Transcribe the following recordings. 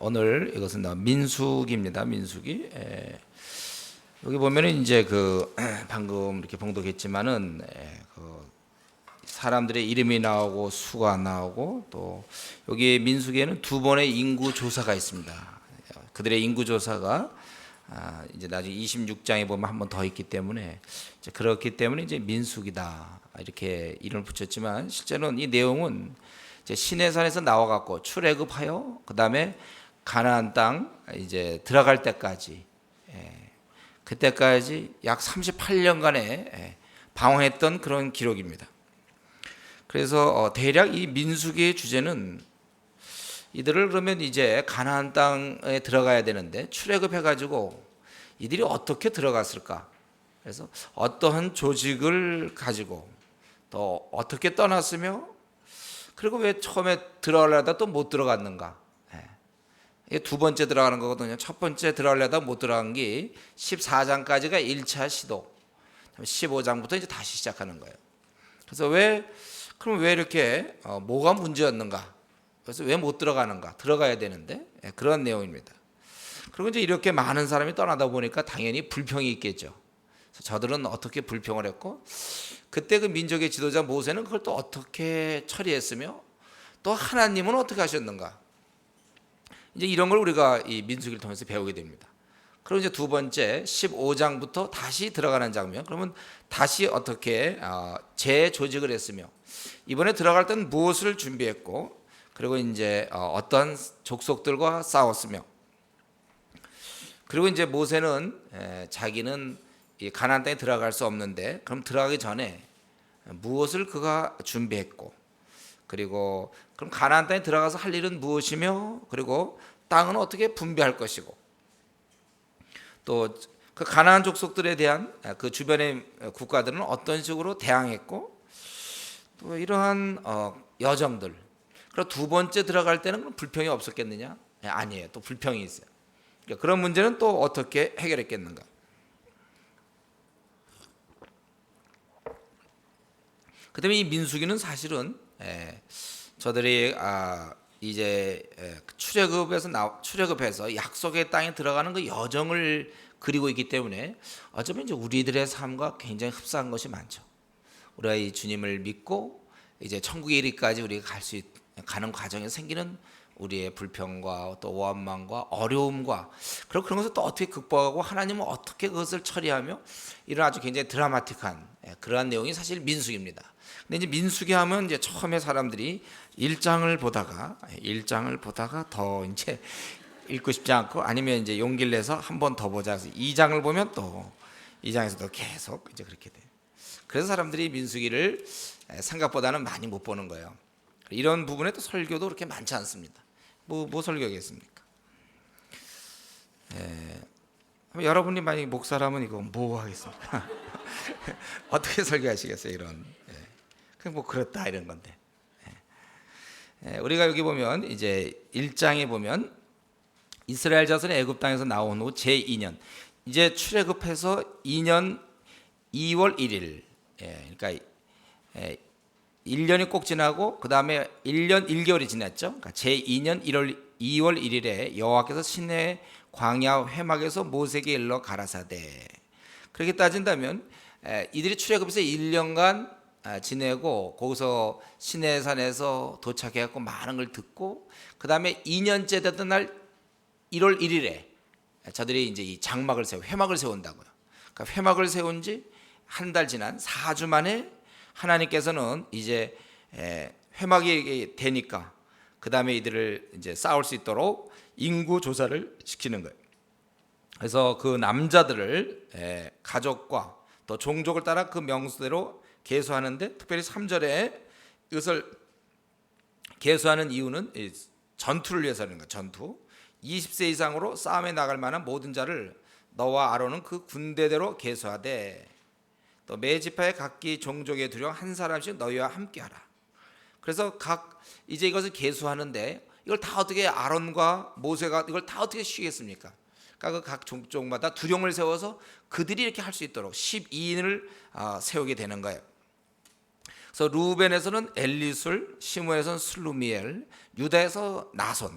오늘 이것은 민수기입니다. 민수기. 여기 보면은 이제 방금 이렇게 봉독했지만은 사람들의 이름이 나오고 수가 나오고 또 여기 민수기에는 두 번의 인구 조사가 있습니다. 그들의 인구 조사가 이제 나중에 26장에 보면 한 번 더 있기 때문에 이제 그렇기 때문에 이제 민수기다 이렇게 이름을 붙였지만 실제로는 이 내용은 이제 시내산에서 나와 갖고 출애굽하여 그다음에 가나안 땅 이제 들어갈 때까지 그때까지 약 38년간의 방황했던 그런 기록입니다. 그래서 대략 이 민수기의 주제는 이들을 그러면 이제 가나안 땅에 들어가야 되는데 출애굽해 가지고 이들이 어떻게 들어갔을까? 그래서 어떠한 조직을 가지고 또 어떻게 떠났으며 그리고 왜 처음에 들어가려다 또 못 들어갔는가? 이게 두 번째 들어가는 거거든요. 첫 번째 들어가려다 못 들어간 게 14장까지가 1차 시도, 15장부터 이제 다시 시작하는 거예요. 그래서 그럼 왜 이렇게 뭐가 문제였는가? 그래서 왜 못 들어가는가? 들어가야 되는데 그런 내용입니다. 그리고 이제 이렇게 많은 사람이 떠나다 보니까 당연히 불평이 있겠죠. 그래서 저들은 어떻게 불평을 했고 그때 그 민족의 지도자 모세는 그걸 또 어떻게 처리했으며 또 하나님은 어떻게 하셨는가? 이제 이런 걸 우리가 이 민수기를 통해서 배우게 됩니다. 그리고 이제 두 번째 15장부터 다시 들어가는 장면. 그러면 다시 어떻게 재조직을 했으며 이번에 들어갈 때는 무엇을 준비했고 그리고 이제 어떤 족속들과 싸웠으며 그리고 이제 모세는 자기는 이 가나안 땅에 들어갈 수 없는데 그럼 들어가기 전에 무엇을 그가 준비했고 그리고 그럼 가나안 땅에 들어가서 할 일은 무엇이며 그리고 땅은 어떻게 분배할 것이고 또 그 가나안 족속들에 대한 그 주변의 국가들은 어떤 식으로 대항했고 또 이러한 여정들 그리고 두 번째 들어갈 때는 그럼 불평이 없었겠느냐? 아니에요. 또 불평이 있어요. 그러니까 그런 문제는 또 어떻게 해결했겠는가? 그다음에 이 민수기는 사실은 저들이 이제 출애굽해서 약속의 땅에 들어가는 그 여정을 그리고 있기 때문에 어쩌면 이제 우리들의 삶과 굉장히 흡사한 것이 많죠. 우리가 이 주님을 믿고 이제 천국에 이르기까지 우리가 가는 과정에 생기는 우리의 불평과 또 원망과 어려움과 그런 것을 또 어떻게 극복하고 하나님은 어떻게 그것을 처리하며 이런 아주 굉장히 드라마틱한 그러한 내용이 사실 민수기입니다. 근데 이제 민수기 하면 이제 처음에 사람들이 1장을 보다가 더 이제 읽고 싶지 않고 아니면 이제 용기를 내서 한 번 더 보자 해서 2장을 보면 또 2장에서도 계속 이제 그렇게 돼요. 그래서 사람들이 민수기를 생각보다는 많이 못 보는 거예요. 이런 부분에 또 설교도 그렇게 많지 않습니다. 뭐 설교겠습니까? 여러분이 만약 목사라면 이거 뭐 하겠습니까? 어떻게 설교하시겠어요? 이런 그냥 뭐 그렇다 이런 건데 우리가 여기 보면 이제 1장에 보면 이스라엘 자손이 애굽 땅에서 나온 후 제2년 이제 출애굽해서 2년 2월 1일 그러니까 1년이 꼭 지나고 그 다음에 1년 1개월이 지났죠. 그러니까 제2년 2월 1일에 여호와께서 시내 광야 회막에서 모세에게 일러 가라사대 그렇게 따진다면 이들이 출애굽해서 1년간 지내고 거기서 시내산에서 도착해갖고 많은 걸 듣고 그 다음에 2년째 됐던 날 1월 1일에 저들이 이제 이 회막을 세운다고요. 그러니까 회막을 세운 지 한 달 지난 4주 만에 하나님께서는 이제 회막이 되니까 그 다음에 이들을 이제 싸울 수 있도록 인구 조사를 시키는 거예요. 그래서 그 남자들을 가족과 또 종족을 따라 그 명수대로 계수하는데 특별히 3절에 이것을 계수하는 이유는 전투를 위해서는 거예요. 전투 20세 이상으로 싸움에 나갈 만한 모든 자를 너와 아론은 그 군대대로 계수하되 또 매 지파의 각기 종족에 두려 한 사람씩 너희와 함께하라. 그래서 이제 이것을 계수하는데 이걸 다 어떻게 아론과 모세가 이걸 다 어떻게 쉬겠습니까? 그러니까 그 각 종족마다 두령을 세워서 그들이 이렇게 할 수 있도록 12인을 세우게 되는 거예요. 그래서 루벤에서는 엘리술, 시므에서는 슬루미엘, 유다에서 나손,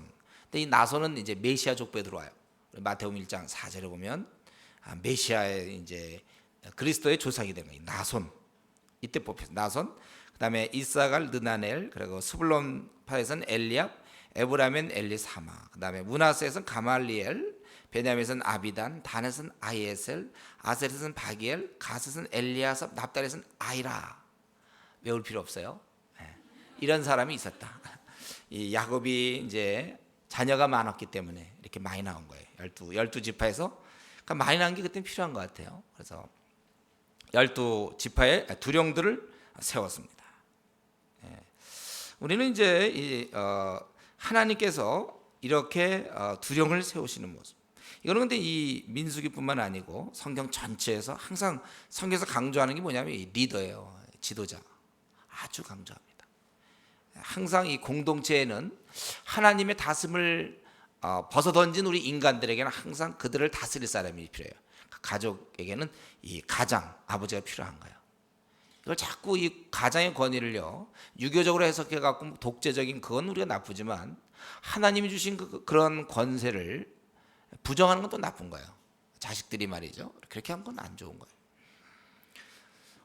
근데 이 나손은 이제 메시아 족보에 들어와요. 마태복음 1장 4절에 보면 메시아의 이제 그리스도의 조상이 되는 거예요. 나손. 이때 뽑혔어요. 나손. 그다음에 이사갈 느나넬, 그리고 스불론 파에서는 엘리압, 에브라임은 엘리사마. 그다음에 므낫세에서는 가말리엘, 베냐민에서는 아비단, 단에서는 아이에셀, 아셀에서는 바기엘, 가스에서는 엘리아삽, 납달에서는 아이라. 외울 필요 없어요. 이런 사람이 있었다. 이 야곱이 이제 자녀가 많았기 때문에 이렇게 많이 나온 거예요. 12지파에서. 그러니까 많이 나온 게 그때 필요한 것 같아요. 그래서 12지파의 두령들을 세웠습니다. 우리는 이제 하나님께서 이렇게 두령을 세우시는 모습. 이거는 근데 이 민수기뿐만 아니고 성경 전체에서 항상 성경에서 강조하는 게 뭐냐면 이 리더예요. 지도자. 아주 강조합니다. 항상 이 공동체에는 하나님의 다스림을 벗어던진 우리 인간들에게는 항상 그들을 다스릴 사람이 필요해요. 가족에게는 이 가장, 아버지가 필요한 거예요. 이걸 자꾸 이 가장의 권위를요 유교적으로 해석해 갖고 독재적인 그건 우리가 나쁘지만 하나님이 주신 그런 권세를 부정하는 건 또 나쁜 거예요. 자식들이 말이죠. 그렇게 하는 건 안 좋은 거예요.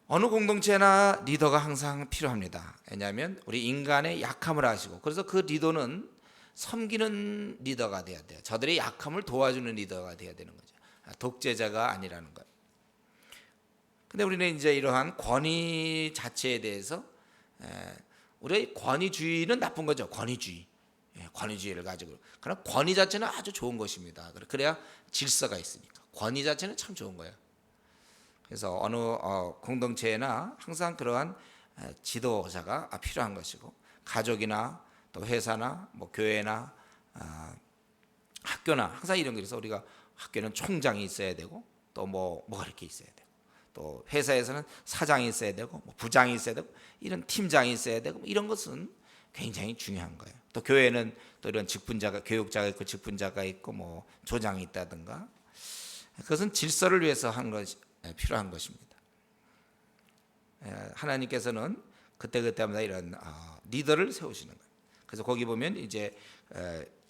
어느 공동체나 리더가 항상 필요합니다. 왜냐하면 우리 인간의 약함을 아시고, 그래서 그 리더는 섬기는 리더가 돼야 돼요. 저들의 약함을 도와주는 리더가 돼야 되는 거죠. 독재자가 아니라는 거예요. 근데 우리는 이제 이러한 권위 자체에 대해서 우리가 권위주의는 나쁜 거죠. 권위주의를 가지고. 그러나 권위 자체는 아주 좋은 것입니다. 그래야 질서가 있으니까. 권위 자체는 참 좋은 거예요. 그래서 어느 공동체나 항상 그러한 지도자가 필요한 것이고, 가족이나 또 회사나 뭐 교회나 학교나 항상 이런 거에서 우리가 학교는 총장이 있어야 되고 또 뭐가 이렇게 있어야 되고, 또 회사에서는 사장이 있어야 되고 뭐 부장이 있어야 되고 이런 팀장이 있어야 되고 이런 것은 굉장히 중요한 거예요. 또 교회는 또 이런 직분자가, 교육자가 있고 직분자가 있고 뭐 조장이 있다든가, 그것은 질서를 위해서 한 것이 필요한 것입니다. 하나님께서는 그때그때마다 이런 리더를 세우시는 거예요. 그래서 거기 보면 이제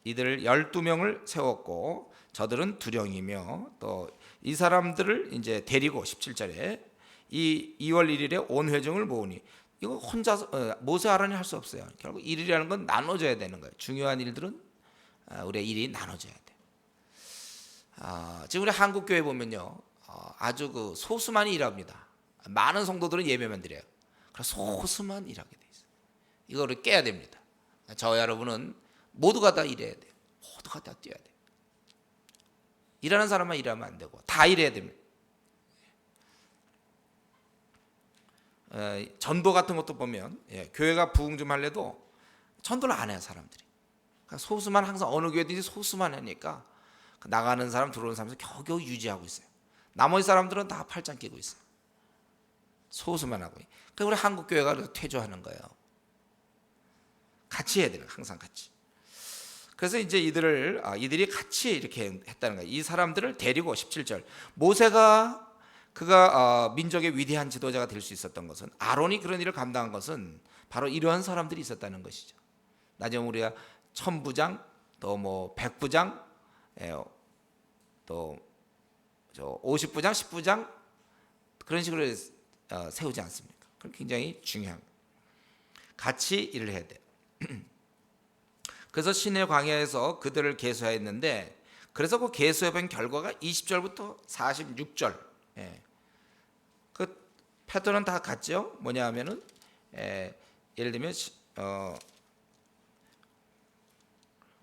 이들 12명을 세웠고 저들은 두령이며, 또 이 사람들을 이제 데리고 17절에 이 2월 1일에 온 회중을 모으니, 이거 혼자 모세 아론이 할 수 없어요. 결국 일이라는 건 나눠져야 되는 거예요. 중요한 일들은 우리의 일이 나눠져야 돼요. 지금 우리 한국 교회 보면요, 아주 그 소수만이 일합니다. 많은 성도들은 예배만 드려요. 그래서 소수만 일하게 돼 있어요. 이거를 깨야 됩니다. 저와 여러분은 모두가 다 일해야 돼요. 모두가 다 뛰어야 돼요. 일하는 사람만 일하면 안 되고 다 일해야 됩니다. 전도 같은 것도 보면 교회가 부흥 좀 할래도 전도를 안 해요, 사람들이. 그러니까 소수만, 항상 어느 교회든지 소수만 하니까 나가는 사람 들어오는 사람에서 겨우겨우 유지하고 있어요. 나머지 사람들은 다 팔짱 끼고 있어요. 소수만 하고. 그러니까 우리 한국 교회가 퇴조하는 거예요. 같이 해야 돼요, 항상 같이. 그래서 이제 이들이 같이 이렇게 했다는 거예요. 이 사람들을 데리고 17절 모세가 그가 민족의 위대한 지도자가 될 수 있었던 것은, 아론이 그런 일을 감당한 것은 바로 이러한 사람들이 있었다는 것이죠. 나중에 우리가 천부장, 또 뭐 백부장, 또 50부장, 10부장 그런 식으로 세우지 않습니까? 그럼 굉장히 중요한 거예요. 같이 일을 해야 돼요. 그래서 시내 광야에서 그들을 계수하였는데, 그래서 그 계수해본 결과가 20절부터 46절. 그 패턴은 다 같죠. 뭐냐 하면은 예를 들면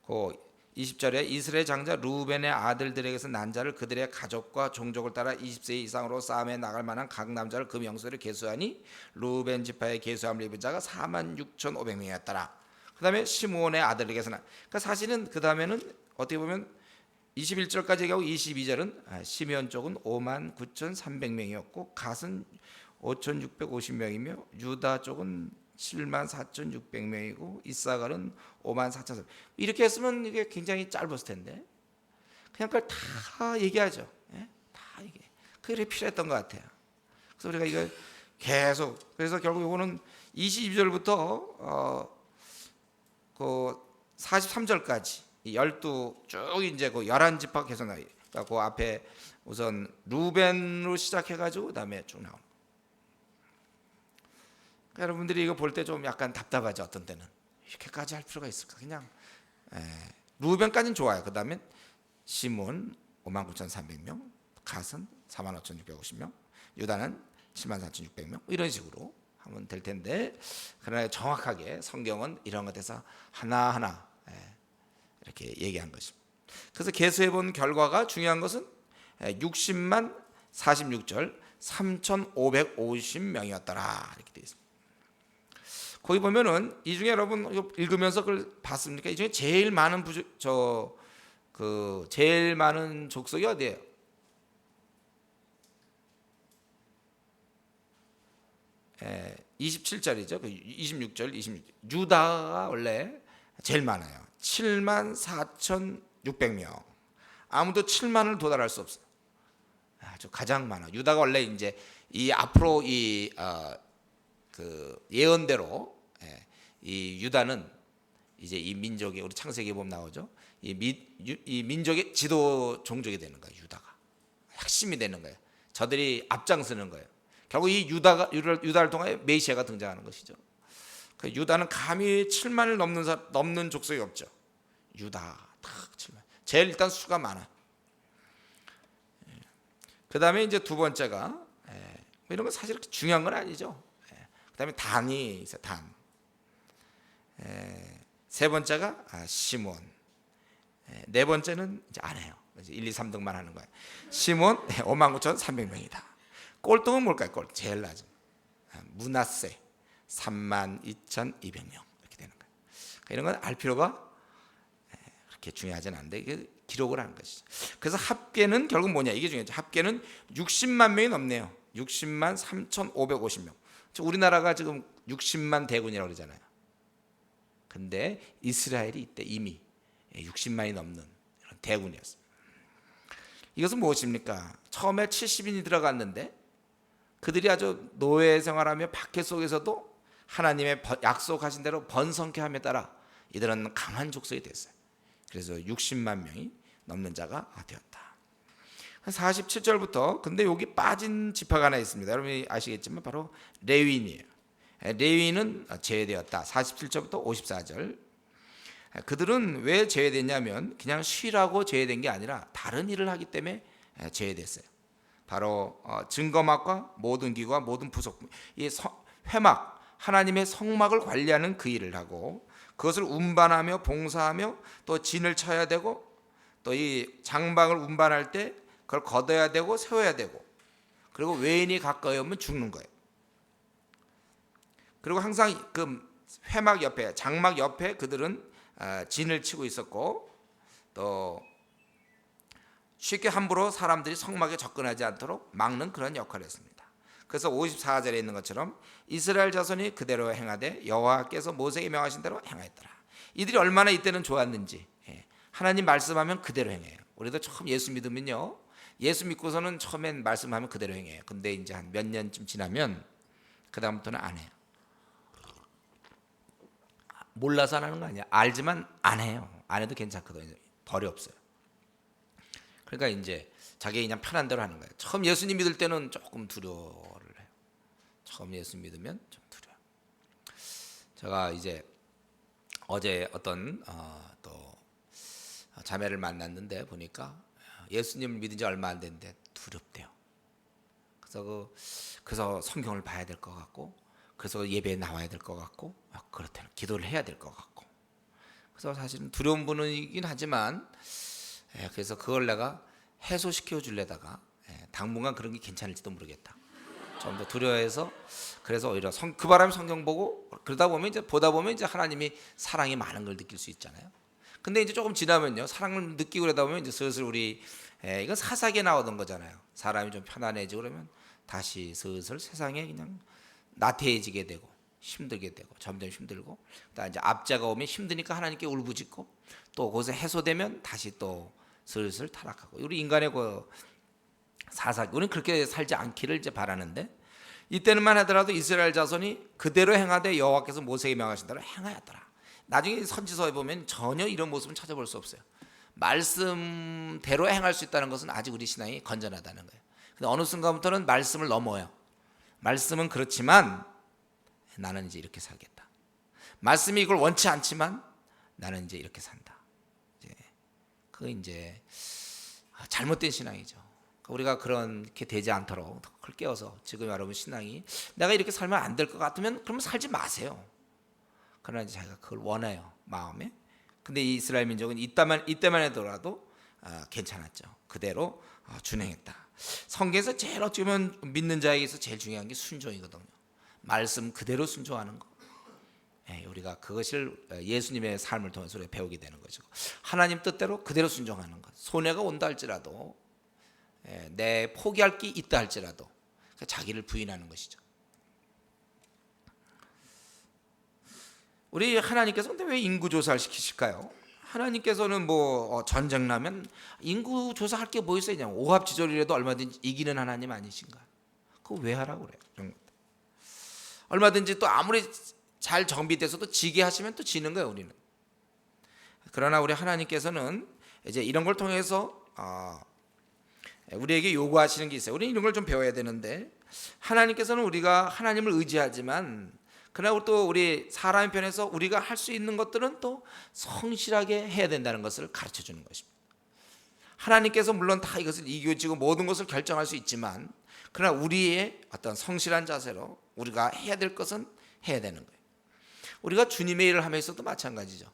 그 20절에 이스라엘 장자 루벤의 아들들에게서 난 자를 그들의 가족과 종족을 따라 20세 이상으로 싸움에 나갈 만한 각 남자를 그 명수를 계수하니 루벤 지파의 계수함을 입은 자가 46,500명이었더라. 그 다음에 시므온의 아들에게서는, 그러니까 사실은 그 다음에는 어떻게 보면 21절까지 얘기하고 22절은 시므온 쪽은 59,300명이었고 갓은 5,650명이며 유다 쪽은 74,600명이고 이사갈은 54,400명. 이렇게 했으면 이게 굉장히 짧았을 텐데 그냥 그걸 다 얘기하죠. 다 얘기해. 그게 필요했던 것 같아요. 그래서 우리가 이거 계속, 그래서 결국 이거는 22절부터 그 43절까지 이 12 쭉 이제 그 11지파 계속 나와요. 그러니까 그 앞에 우선 루벤으로 시작해가지고 그다음에 쭉 나옵니다. 그러니까 여러분들이 이거 볼 때 좀 약간 답답하죠. 어떤 때는 이렇게까지 할 필요가 있을까? 그냥 루벤까지는 좋아요. 그다음에 시몬 59,300명, 갓은 45,650명, 유다는 74,600명 이런 식으로 하면 될 텐데, 그러나 정확하게 성경은 이런 것에서 하나하나 이렇게 얘기한 것입니다. 그래서 계수해 본 결과가 중요한 것은 60만 46절 3,550명이었더라 이렇게 되어 있습니다. 거기 보면은 이 중에 여러분 읽으면서 그걸 봤습니까? 이 중에 제일 많은 제일 많은 족속이 어디예요? 27절이죠. 26절, 26절. 유다가 원래 제일 많아요. 74,600명. 아무도 7만을 도달할 수 없어요. 아주 가장 많아. 유다가 원래 이제 이 앞으로 그 예언대로 이 유다는 이제 이 민족의, 우리 창세기 보면 나오죠. 이 민족의 지도 종족이 되는 거예요. 유다가 핵심이 되는 거예요. 저들이 앞장서는 거예요. 결국 이 유다를 통해 메시아가 등장하는 것이죠. 그 유다는 감히 7만을 넘는 족속이 없죠. 유다 딱 7만. 제일 일단 수가 많아. 그 다음에 이제 두 번째가 이런 건 사실 그렇게 중요한 건 아니죠. 그 다음에 단이 있어요. 단. 세 번째가 시몬. 네 번째는 이제 안 해요. 이제 1, 2, 3등만 하는 거예요. 시몬 59,300명이다. 꼴등은 뭘까요? 제일 낮은 므낫세 32,200명 이렇게 되는 거예요. 이런 건 알 필요가 그렇게 중요하진 않은데 이게 기록을 하는 것이죠. 그래서 합계는 결국 뭐냐? 이게 중요하죠. 합계는 60만 명이 넘네요. 60만 3,550명. 우리나라가 지금 60만 대군이라고 그러잖아요. 근데 이스라엘이 이때 이미 60만이 넘는 이런 대군이었습니다. 이것은 무엇입니까? 처음에 70인이 들어갔는데 그들이 아주 노예 생활하며 박해 속에서도 하나님의 약속하신 대로 번성케 함에 따라 이들은 강한 족속이 됐어요. 그래서 60만 명이 넘는 자가 되었다. 47절부터 근데 여기 빠진 지파가 하나 있습니다. 여러분이 아시겠지만 바로 레위인이에요. 레위인은 제외되었다. 47절부터 54절. 그들은 왜 제외됐냐면 그냥 쉬라고 제외된 게 아니라 다른 일을 하기 때문에 제외됐어요. 바로 증거막과 모든 기구와 모든 부속, 이 회막, 하나님의 성막을 관리하는 그 일을 하고 그것을 운반하며 봉사하며 또 진을 쳐야 되고 또 이 장막을 운반할 때 그걸 걷어야 되고 세워야 되고 그리고 외인이 가까이 오면 죽는 거예요. 그리고 항상 그 회막 옆에 장막 옆에 그들은 진을 치고 있었고 또 쉽게 함부로 사람들이 성막에 접근하지 않도록 막는 그런 역할을 했습니다. 그래서 54절에 있는 것처럼 이스라엘 자손이 그대로 행하되 여호와께서 모세에게 명하신 대로 행하였더라. 이들이 얼마나 이때는 좋았는지 하나님 말씀하면 그대로 행해요. 우리도 처음 예수 믿으면요, 예수 믿고서는 처음엔 말씀하면 그대로 행해요. 근데 이제 한 몇 년쯤 지나면 그 다음부터는 안 해요. 몰라서 안 하는 거 아니야. 알지만 안 해요. 안 해도 괜찮거든요. 벌이 없어요. 그러니까 이제 자기 그냥 편한 대로 하는 거예요. 처음 예수님 믿을 때는 조금 두려워를 해요. 처음 예수 믿으면 좀 두려워. 제가 이제 어제 어떤 또 자매를 만났는데 보니까 예수님을 믿은 지 얼마 안 됐는데 두렵대요. 그래서 성경을 봐야 될 것 같고, 그래서 예배에 나와야 될 것 같고, 그렇다면 기도를 해야 될 것 같고. 그래서 사실은 두려운 분이긴 하지만, 그래서 그걸 내가 해소시켜 주려다가 당분간 그런 게 괜찮을지도 모르겠다. 좀 더 두려워해서 그래서 오히려 그 바람에 성경 보고 그러다 보면 이제 보다 보면 이제 하나님이 사랑이 많은 걸 느낄 수 있잖아요. 근데 이제 조금 지나면요, 사랑을 느끼고 그러다 보면 이제 슬슬 우리 이건 사사기에 나오던 거잖아요. 사람이 좀 편안해지고 그러면 다시 슬슬 세상에 그냥 나태해지게 되고 힘들게 되고 점점 힘들고, 그다음 이제 압제가 오면 힘드니까 하나님께 울부짖고 또 거기서 해소되면 다시 또 슬슬 타락하고. 우리 인간의 그 사사기, 우리는 그렇게 살지 않기를 이제 바라는데, 이때는만 하더라도 이스라엘 자손이 그대로 행하되 여호와께서 모세에게 명하신 대로 행하였더라. 나중에 선지서에 보면 전혀 이런 모습은 찾아볼 수 없어요. 말씀대로 행할 수 있다는 것은 아직 우리 신앙이 건전하다는 거예요. 근데 어느 순간부터는 말씀을 넘어요. 말씀은 그렇지만 나는 이제 이렇게 살겠다. 말씀이 이걸 원치 않지만 나는 이제 이렇게 산다. 그거 이제 잘못된 신앙이죠. 우리가 그렇게 되지 않도록 그걸 깨워서 지금 여러분 신앙이 내가 이렇게 살면 안 될 것 같으면 그러면 살지 마세요. 그러나 이제 자기가 그걸 원해요, 마음에. 근데 이 이스라엘 민족은 이때만 해도라도 괜찮았죠. 그대로 준행했다. 성경에서 제일 어찌 보면 믿는 자에게서 제일 중요한 게 순종이거든요. 말씀 그대로 순종하는 거. 우리가 그것을 예수님의 삶을 통해서 우리가 배우게 되는 거죠. 하나님 뜻대로 그대로 순종하는 것. 손해가 온다 할지라도 내 포기할 게 있다 할지라도 자기를 부인하는 것이죠. 우리 하나님께서 근데 왜 인구 조사를 시키실까요? 하나님께서는 뭐 전쟁 나면 인구 조사할 게 뭐 있어야 되냐? 오합지졸이라도 얼마든지 이기는 하나님 아니신가? 그거 왜 하라고 그래요? 얼마든지 또 아무리 잘 정비돼서도 지게 하시면 또 지는 거예요, 우리는. 그러나 우리 하나님께서는 이제 이런 걸 통해서 우리에게 요구하시는 게 있어요. 우리는 이런 걸 좀 배워야 되는데, 하나님께서는 우리가 하나님을 의지하지만 그러나 또 우리 사람의 편에서 우리가 할 수 있는 것들은 또 성실하게 해야 된다는 것을 가르쳐 주는 것입니다. 하나님께서 물론 다 이것을 이겨지고 모든 것을 결정할 수 있지만 그러나 우리의 어떤 성실한 자세로 우리가 해야 될 것은 해야 되는 거예요. 우리가 주님의 일을 하면서도 마찬가지죠.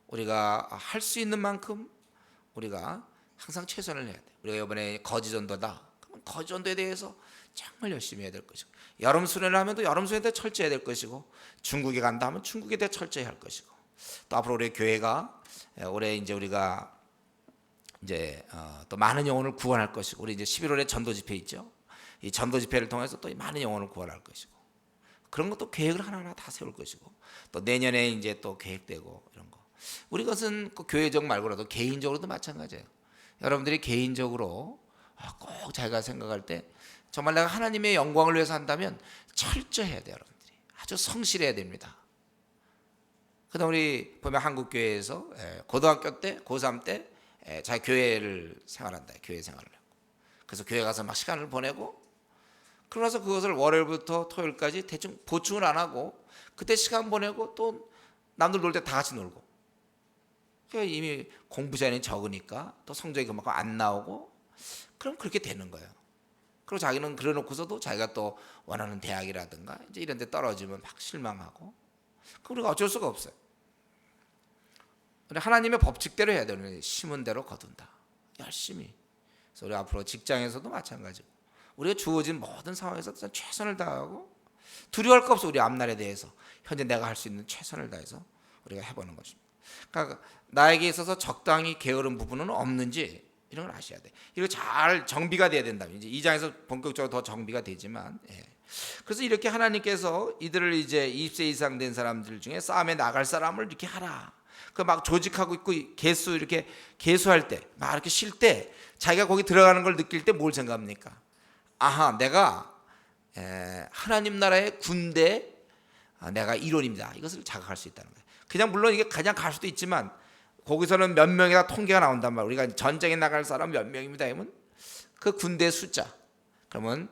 우리가 할 수 있는 만큼 우리가 항상 최선을 해야 돼요. 우리가 이번에 거지전도다. 그러면 거지전도에 대해서 정말 열심히 해야 될 것이고, 여름 수련을 하면 또 여름 수련에 대해 철저해야 될 것이고, 중국에 간다 하면 중국에 대해 철저해야 할 것이고, 또 앞으로 우리 교회가 올해 이제 우리가 이제 또 많은 영혼을 구원할 것이고, 우리 이제 11월에 전도 집회 있죠. 이 전도 집회를 통해서 또 많은 영혼을 구원할 것이고, 그런 것도 계획을 하나하나 다 세울 것이고, 또 내년에 이제 또 계획되고 이런 거. 우리 것은 그 교회적 말고라도 개인적으로도 마찬가지예요. 여러분들이 개인적으로 꼭 자기가 생각할 때 정말 내가 하나님의 영광을 위해서 한다면 철저해야 돼요. 여러분들이 아주 성실해야 됩니다. 그다음 우리 보면 한국 교회에서 고등학교 때, 고3 때 자기 교회를 생활한다. 교회 생활을 하고, 그래서 교회 가서 막 시간을 보내고, 그러면서 그것을 월요일부터 토요일까지 대충 보충을 안 하고 그때 시간 보내고 또 남들 놀 때 다 같이 놀고, 그러니까 이미 공부 시간이 적으니까 또 성적이 그만큼 안 나오고, 그럼 그렇게 되는 거예요. 그리고 자기는 그래놓고서도 자기가 또 원하는 대학이라든가 이제 이런 데 떨어지면 막 실망하고, 그럼 우리가 어쩔 수가 없어요. 하나님의 법칙대로 해야 되는, 심은 대로 거둔다. 열심히. 그래서 우리 앞으로 직장에서도 마찬가지고, 우리가 주어진 모든 상황에서 최선을 다하고 두려워할 거 없어. 우리 앞날에 대해서 현재 내가 할 수 있는 최선을 다해서 우리가 해보는 것입니다. 그러니까 나에게 있어서 적당히 게으른 부분은 없는지 이런 걸 아셔야 돼. 이거 잘 정비가 돼야 된다. 이제 2장에서 본격적으로 더 정비가 되지만, 그래서 이렇게 하나님께서 이들을 이제 20세 이상 된 사람들 중에 싸움에 나갈 사람을 이렇게 하라. 그 막 조직하고 있고 개수 이렇게 개수할 때, 막 이렇게 쉴 때 자기가 거기 들어가는 걸 느낄 때 뭘 생각합니까? 아하, 내가 하나님 나라의 군대, 내가 일원입니다. 이것을 자각할 수 있다는 거예요. 그냥 물론 이게 그냥 갈 수도 있지만 거기서는 몇 명이나 통계가 나온단 말이에요. 우리가 전쟁에 나갈 사람 몇 명입니다. 그러면 그 군대 숫자. 그러면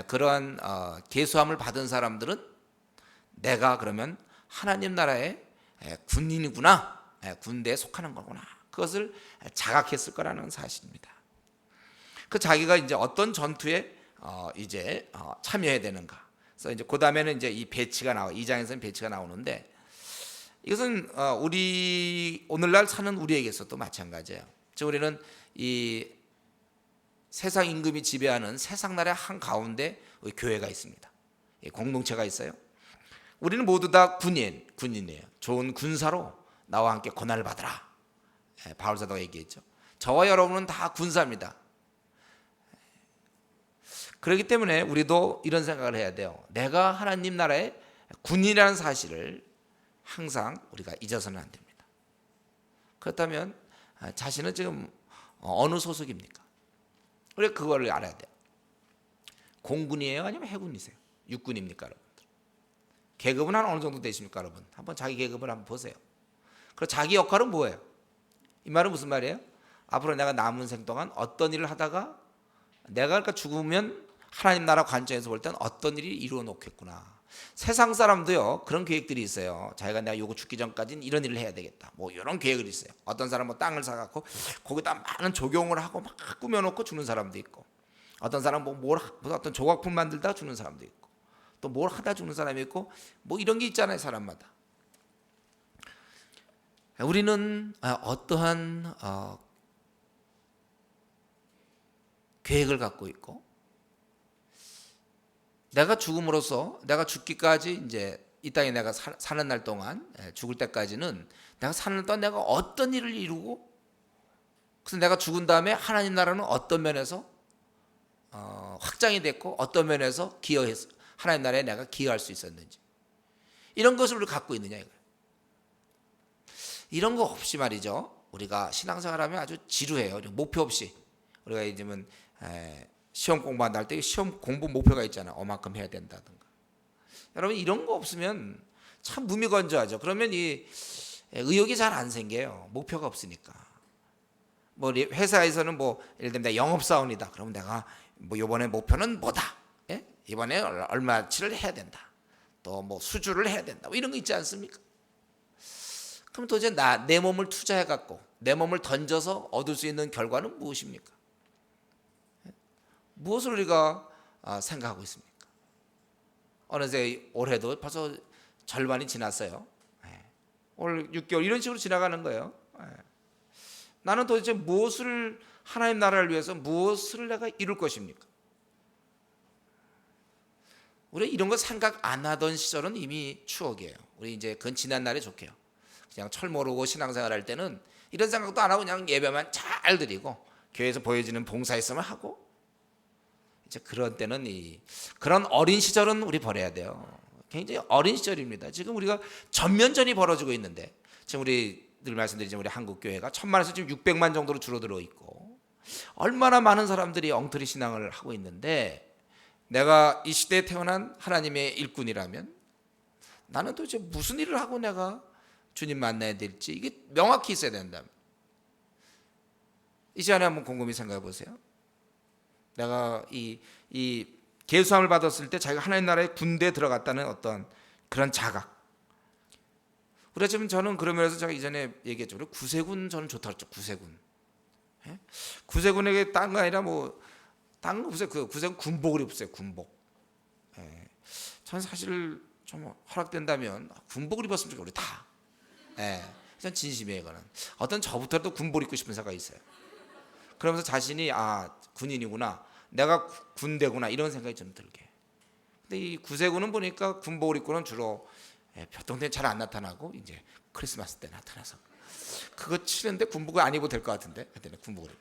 그러한 계수함을 받은 사람들은 내가 그러면 하나님 나라의 군인이구나, 군대에 속하는 거구나. 그것을 자각했을 거라는 사실입니다. 그 자기가 이제 어떤 전투에 이제 참여해야 되는가. 그래서 이제 그 다음에는 이제 이 배치가 나와. 2장에서는 배치가 나오는데, 이것은 우리 오늘날 사는 우리에게서도 마찬가지예요. 즉 우리는 이 세상 임금이 지배하는 세상 나라의 한 가운데 교회가 있습니다. 공동체가 있어요. 우리는 모두 다 군인이에요. 좋은 군사로 나와 함께 고난을 받으라. 바울 사도가 얘기했죠. 저와 여러분은 다 군사입니다. 그렇기 때문에 우리도 이런 생각을 해야 돼요. 내가 하나님 나라의 군인이라는 사실을 항상 우리가 잊어서는 안 됩니다. 그렇다면 자신은 지금 어느 소속입니까? 우리가 그거를 알아야 돼요. 공군이에요? 아니면 해군이세요? 육군입니까? 여러분들? 계급은 한 어느 정도 되십니까? 여러분? 한번 자기 계급을 한번 보세요. 그리고 자기 역할은 뭐예요? 이 말은 무슨 말이에요? 앞으로 내가 남은 생 동안 어떤 일을 하다가 내가 그러니까 죽으면 하나님 나라 관점에서 볼 때는 어떤 일이 이루어 놓겠구나. 세상 사람도요 그런 계획들이 있어요. 자기가 내가 요거 죽기 전까지는 이런 일을 해야 되겠다. 뭐 이런 계획이 있어요. 어떤 사람은 뭐 땅을 사갖고 거기다 많은 조경을 하고 막 꾸며놓고 죽는 사람도 있고, 어떤 사람은 뭐 어떤 조각품 만들다 죽는 사람도 있고, 또 뭘 하다 죽는 사람이 있고, 뭐 이런 게 있잖아요 사람마다. 우리는 어떠한 계획을 갖고 있고, 내가 죽음으로써 내가 죽기까지 이제 이 땅에 내가 사는 날 동안, 죽을 때까지는 내가 사는 날 동안 내가 어떤 일을 이루고, 그래서 내가 죽은 다음에 하나님 나라는 어떤 면에서 확장이 됐고 어떤 면에서 기여해서 하나님 나라에 내가 기여할 수 있었는지, 이런 것을 우리가 갖고 있느냐 이거예요. 이런 거 없이 말이죠, 우리가 신앙생활하면 아주 지루해요. 목표 없이 우리가 이제는 시험 공부한다 할 때 시험 공부 목표가 있잖아요. 어만큼 해야 된다든가. 여러분 이런 거 없으면 참 무미건조하죠. 그러면 이 의욕이 잘 안 생겨요. 목표가 없으니까. 뭐 회사에서는 뭐 예를 들면 내가 영업사원이다. 그러면 내가 뭐 이번에 목표는 뭐다. 예? 이번에 얼마치를 해야 된다. 또 뭐 수주를 해야 된다. 뭐 이런 거 있지 않습니까? 그럼 도대체 내 몸을 투자해 갖고 내 몸을 던져서 얻을 수 있는 결과는 무엇입니까? 무엇을 우리가 생각하고 있습니까? 어느새 올해도 벌써 절반이 지났어요. 올 6개월 이런 식으로 지나가는 거예요. 나는 도대체 무엇을, 하나님 나라를 위해서 무엇을 내가 이룰 것입니까? 우리 이런 거 생각 안 하던 시절은 이미 추억이에요. 우리 이제 그건 지난 날에 좋게요. 그냥 철 모르고 신앙생활 할 때는 이런 생각도 안 하고 그냥 예배만 잘 드리고 교회에서 보여지는 봉사 있으면 하고, 이제 그런 때는 그런 어린 시절은 우리 버려야 돼요. 굉장히 어린 시절입니다. 지금 우리가 전면전이 벌어지고 있는데, 지금 우리 늘 말씀드리지만 우리 한국 교회가 1000만에서 지금 600만 정도로 줄어들어 있고, 얼마나 많은 사람들이 엉터리 신앙을 하고 있는데, 내가 이 시대에 태어난 하나님의 일꾼이라면 나는 도대체 무슨 일을 하고 내가 주님 만나야 될지 이게 명확히 있어야 된다. 이 시간에 한번 곰곰이 생각해 보세요. 내가 이 계수함을 받았을 때 자기가 하나님 나라의 군대에 들어갔다는 어떤 그런 자각. 우리가 지금 저는 그러면서 제가 이전에 얘기했죠. 구세군 저는 좋다 그랬죠. 구세군. 예? 구세군에게 딴 거 아니라 뭐 딴 거 없어요. 그 구세군 군복을 입었어요. 군복. 예. 저는 사실 좀 허락된다면 군복을 입었으면 좋겠어요. 우리 다. 예. 전 진심이에요. 이거는. 어떤 저부터도 군복을 입고 싶은 생각이 있어요. 그러면서 자신이 군인이구나, 내가 군대구나, 이런 생각이 좀 들게. 근데 이 구세군은 보니까 군복을 입고는 주로 보통 때는 잘 안 나타나고 이제 크리스마스 때 나타나서 그거 치는데 군복을 안 입어도 될 것 같은데, 그때는 군복을.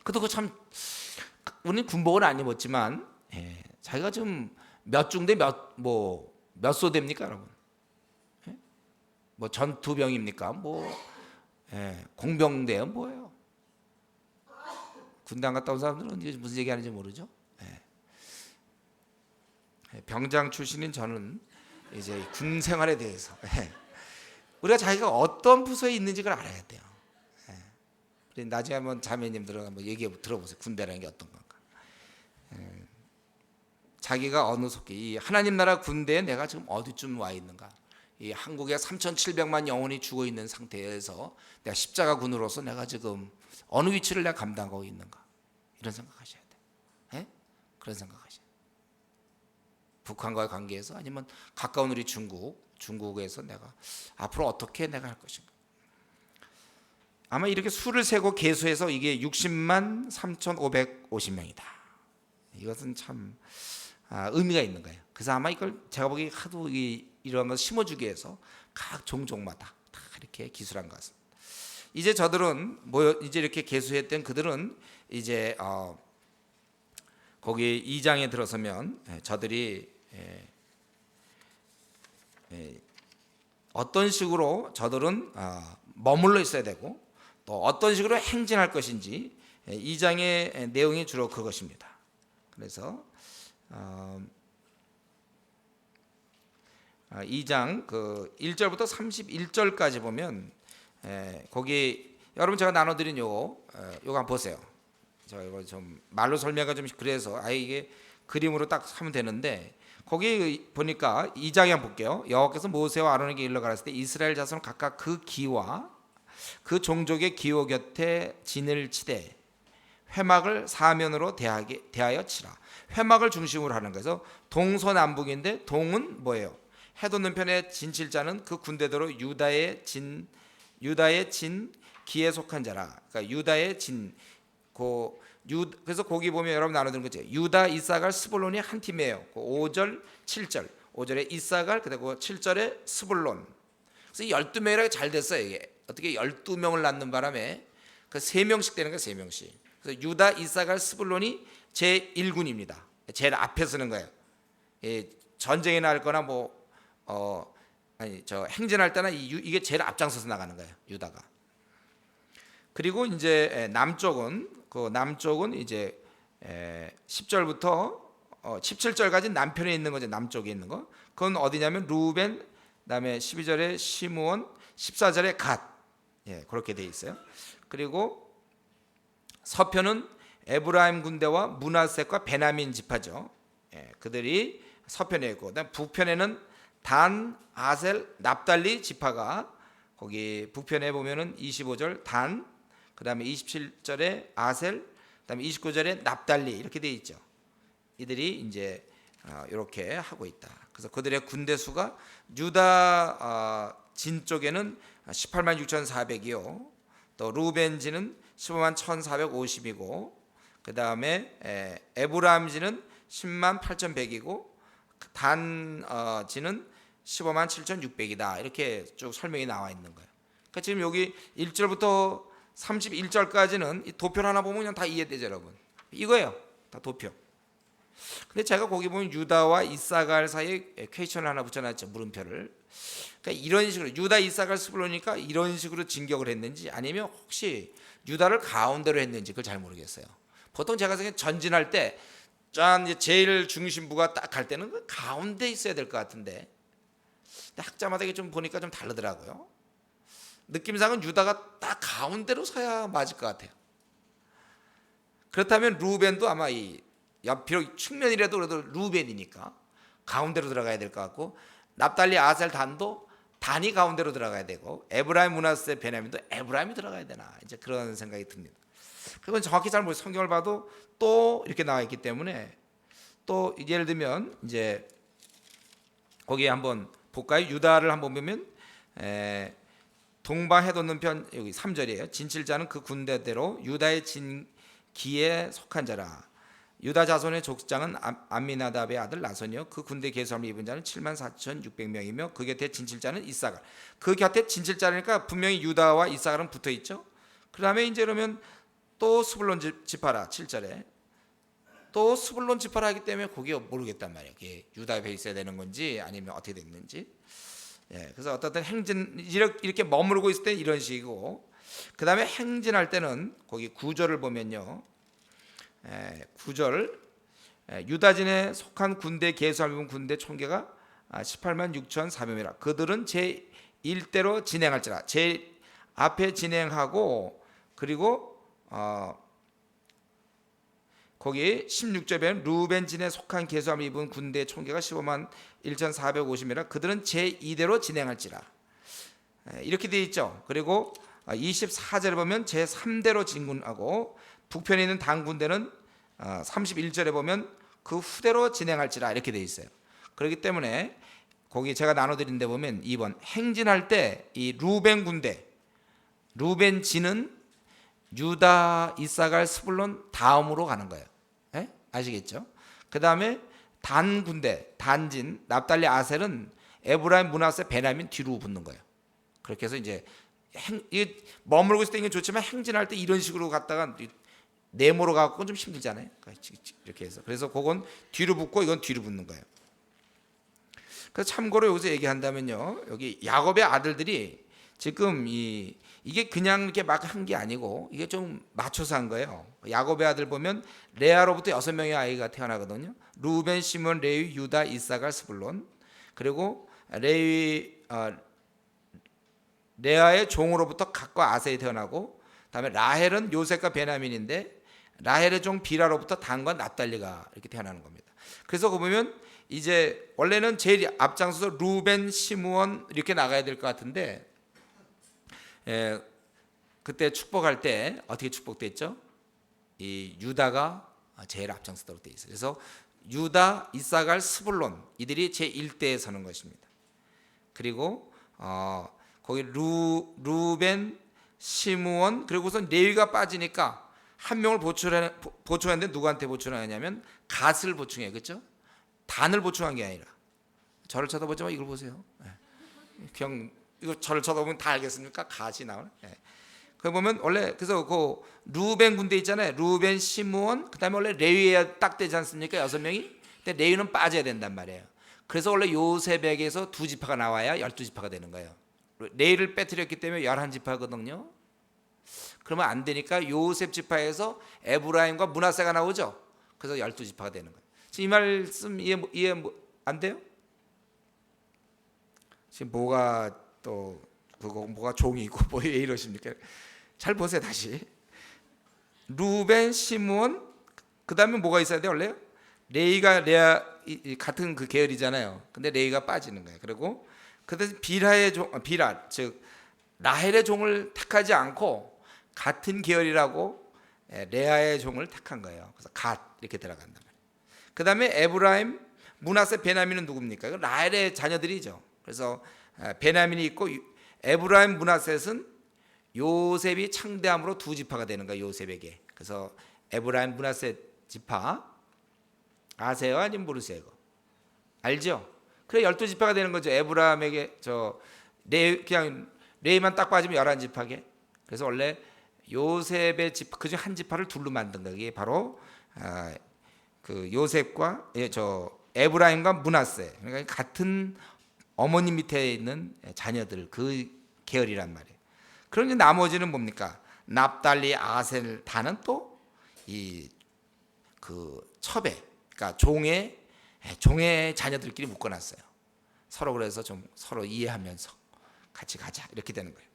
그도 참 우리는 군복을 안 입었지만 자기가 좀 몇 중대 몇 소대입니까, 여러분? 뭐 전투병입니까? 공병대요, 뭐예요? 군대 안 갔다 온 사람들은 이게 무슨 얘기하는지 모르죠. 병장 출신인 저는 이제 군 생활에 대해서 우리가 자기가 어떤 부서에 있는지 그걸 알아야 돼요. 나중에 한번 자매님들은 한번 얘기 들어보세요. 군대라는 게 어떤 건가. 자기가 어느 속해, 이 하나님 나라 군대에 내가 지금 어디쯤 와 있는가. 이 한국에 3,700만 영혼이 죽어 있는 상태에서 내가 십자가 군으로서 내가 지금 어느 위치를 내가 감당하고 있는가, 이런 생각하셔야 돼. 그런 생각하셔야 돼. 북한과의 관계에서, 아니면 가까운 우리 중국에서 내가 앞으로 어떻게 내가 할 것인가. 아마 이렇게 수를 세고 계수해서 이게 60만 3,550명이다. 이것은 참 의미가 있는 거예요. 그래서 아마 이걸 제가 보기에 하도 이런 거 심어주기 위해서 각 종족마다 다 이렇게 기술한 것 같습니다. 이제 저들은 이제 이렇게 계수했던 그들은 이제 거기 2장에 들어서면 저들이 어떤 식으로 저들은 머물러 있어야 되고 또 어떤 식으로 행진할 것인지 2장의 내용이 주로 그것입니다. 그래서 2장 그 1절부터 31절까지 보면 거기 여러분 제가 나눠드린 요거 한번 보세요. 저 이거 좀 말로 설명가 좀 그래서 아예 이게 그림으로 딱 하면 되는데 거기 보니까 2장에 한번 볼게요. 여호와께서 모세와 아론에게 일러 가라사대 이스라엘 자손은 각각 그 기와 그 종족의 기호 곁에 진을 치되 회막을 사면으로 대하여 치라. 회막을 중심으로 하는 거에서 동서남북인데 동은 뭐예요? 해 돋는 편의 진칠자는 그 군대대로 유다의 진 기에 속한 자라. 그러니까 유다의 진 그래서 거기 보면 여러분 나눠드는 거죠. 유다, 이사갈, 스불론이 한 팀이에요. 5절, 7절. 5절에 이사갈, 그리고 7절에 스불론. 그래서 12명이라고 잘 됐어요. 이게 어떻게 12명을 낳는 바람에 그 3명씩 되는 거예요. 3명씩. 그래서 유다, 이사갈, 스불론이 제1군입니다. 제일 앞에 서는 거예요. 전쟁에 나갈 거나 행진할 때나 이게 제일 앞장서서 나가는 거예요. 유다가. 그리고 이제 남쪽은 이제 10절부터 17절까지 남편에 있는 거죠. 남쪽에 있는 거. 그건 어디냐면 루벤, 그다음에 12절에 시므온, 14절에 갓. 그렇게 돼 있어요. 그리고 서편은 에브라임 군대와 므낫셋과 베냐민 지파죠. 그들이 서편에 있고, 그다음 북편에는 단, 아셀, 납달리 지파가 거기 북편에 보면은 25절 단, 그다음에 27절에 아셀, 그다음에 29절에 납달리 이렇게 돼 있죠. 이들이 이제 이렇게 하고 있다. 그래서 그들의 군대 수가 유다 진 쪽에는 18만 6,400이요. 또 루벤지는 15만 1,450이고, 그다음에 에브라임 지는 10만 8,100이고, 단 지는 15만 7,600이다. 이렇게 쭉 설명이 나와 있는 거예요. 그러니까 지금 여기 1절부터 31절까지는 이 도표를 하나 보면 그냥 다 이해되죠, 여러분. 이거예요. 다 도표. 근데 제가 거기 보면 유다와 이사갈 사이에 퀘이션을 하나 붙여놨죠. 물음표를. 그러니까 이런 식으로 유다, 이사갈, 스불론이니까 이런 식으로 진격을 했는지 아니면 혹시 유다를 가운데로 했는지 그걸 잘 모르겠어요. 보통 제가 생각에 전진할 때 짠 제일 중심부가 딱 갈 때는 그 가운데 있어야 될 것 같은데 학자마다 이게 좀 보니까 좀 다르더라고요. 느낌상은 유다가 딱 가운데로 서야 맞을 것 같아요. 그렇다면 루벤도 아마 비록 측면이라도 그래도 루벤이니까 가운데로 들어가야 될 것 같고, 납달리, 아셀, 단도 단이 가운데로 들어가야 되고, 에브라임, 므낫세, 베냐민도 에브라임이 들어가야 되나, 이제 그런 생각이 듭니다. 그건 정확히 잘 모르겠어요. 성경을 봐도 또 이렇게 나와 있기 때문에 또 예를 들면 이제 거기에 한번 볼까요? 유다를 한번 보면 동방 해돋는 편 여기 3절이에요. 진칠자는 그 군대대로 유다의 진기에 속한 자라. 유다 자손의 족장은 암미나답의 아들 나손이요. 그 군대 계수함을 입은 자는 7만 4,600명이며 그 곁에 진칠자는 이사갈. 그 곁에 진칠자니까 분명히 유다와 이사갈은 붙어 있죠. 그 다음에 이제 그러면 또 스불론 지파라 7절에 또 스불론 지파라 하기 때문에 거기 모르겠단 말이에요. 그게 유다에 있어야 되는 건지 아니면 어떻게 됐는지. 그래서 어떤 행진 이렇게 머무르고 있을 때 이런 식이고, 그 다음에 행진할 때는 거기 9절을 보면요. 9절 유다진에 속한 군대 계수함 군대 총계가 18만 6,400명이라. 그들은 제 1대로 진행할지라. 제 앞에 진행하고, 그리고 거기 16절에는 루벤진에 속한 계수함을 입은 군대 총계가 15만 1,450이라. 그들은 제2대로 진행할지라. 이렇게 되어 있죠. 그리고 24절에 보면 제3대로 진군하고, 북편에 있는 단 군대는 31절에 보면 그 후대로 진행할지라 이렇게 되어 있어요. 그렇기 때문에 거기 제가 나눠드린 데 보면 2번 행진할 때 이 루벤 군대, 루벤진은 유다, 이사갈, 스불론 다음으로 가는 거예요. 아시겠죠? 그 다음에 단 군대, 단진, 납달리, 아셀은 에브라임, 므낫세, 베냐민 뒤로 붙는 거예요. 그렇게 해서 이제 머물고 있을 때 이게 좋지만 행진할 때 이런 식으로 갔다가 네모로 가고 좀 힘들잖아요. 이렇게 해서 그래서 그건 뒤로 붙고 이건 뒤로 붙는 거예요. 그래서 참고로 여기서 얘기한다면요, 여기 야곱의 아들들이 지금 이게 그냥 이렇게 막 한 게 아니고 이게 좀 맞춰서 한 거예요. 야곱의 아들 보면 레아로부터 6명의 아이가 태어나거든요. 루벤, 시몬, 레위, 유다, 이사갈, 스불론. 그리고 레아의 종으로부터 갓과 아셀이 태어나고, 다음에 라헬은 요셉과 베냐민인데 라헬의 종 빌하로부터 단과 납달리가 이렇게 태어나는 겁니다. 그래서 보면 이제 원래는 제일 앞장서서 루벤, 시므온 이렇게 나가야 될 것 같은데, 그때 축복할 때 어떻게 축복됐죠? 이 유다가 제일 앞장서도록 돼 있어요. 그래서 유다, 이사갈, 스불론 이들이 제 1대에 서는 것입니다. 그리고 거기 루벤, 시므온, 그리고선 레위가 빠지니까 한 명을 보충하는데 누구한테 보충하냐면 갓을 보충해요. 그렇죠? 단을 보충한 게 아니라, 저를 쳐다보지만 이걸 보세요. 그냥 이거 저를 쳐다보면 다 알겠습니까? 갓이 나오네. 그 보면 원래 그래서 그 루벤 군대 있잖아요. 루벤, 시므온, 그다음에 원래 레위에 딱 되지 않습니까? 6명이. 근데 레위는 빠져야 된단 말이에요. 그래서 원래 요셉에게서 2지파가 나와야 12지파가 되는 거예요. 레위를 빼뜨렸기 때문에 11지파거든요. 그러면 안 되니까 요셉 지파에서 에브라임과 므낫세가 나오죠. 그래서 12지파가 되는 거예요. 지금 이 말씀 이해 안 돼요? 지금 뭐가 또 그거 뭐가 종이 있고 뭐 왜 이러십니까? 잘 보세요 다시. 루벤, 시므온, 그다음에 뭐가 있어야 돼 원래? 레이가 레아 같은 그 계열이잖아요. 근데 레이가 빠지는 거예요. 그리고 그다음 빌하의 종, 빌하 즉 라헬의 종을 택하지 않고 같은 계열이라고 레아의 종을 택한 거예요. 그래서 갓 이렇게 들어간단 말이에요. 그다음에 에브라임, 므낫세, 베냐민은 누굽니까? 라헬의 자녀들이죠. 그래서 베냐민이 있고 에브라임, 므낫셋은 요셉이 창대함으로 2지파가 되는 거예요. 요셉에게. 그래서 에브라임, 므낫셋 지파 아세요? 아니면 모르세요? 알죠? 그래 12지파가 되는 거죠. 에브라임에게 그냥 레이만 딱 빠지면 11지파게. 그래서 원래 요셉의 지파 그중 한 지파를 둘로 만든 거. 이게 바로 그 요셉과 에브라임과 므낫세, 그러니까 같은 어머니 밑에 있는 자녀들 그 계열이란 말이에요. 그런데 나머지는 뭡니까? 납달리, 아셀, 다는 또 이 그 첩에, 그러니까 종의 자녀들끼리 묶어놨어요. 서로 그래서 좀 서로 이해하면서 같이 가자 이렇게 되는 거예요.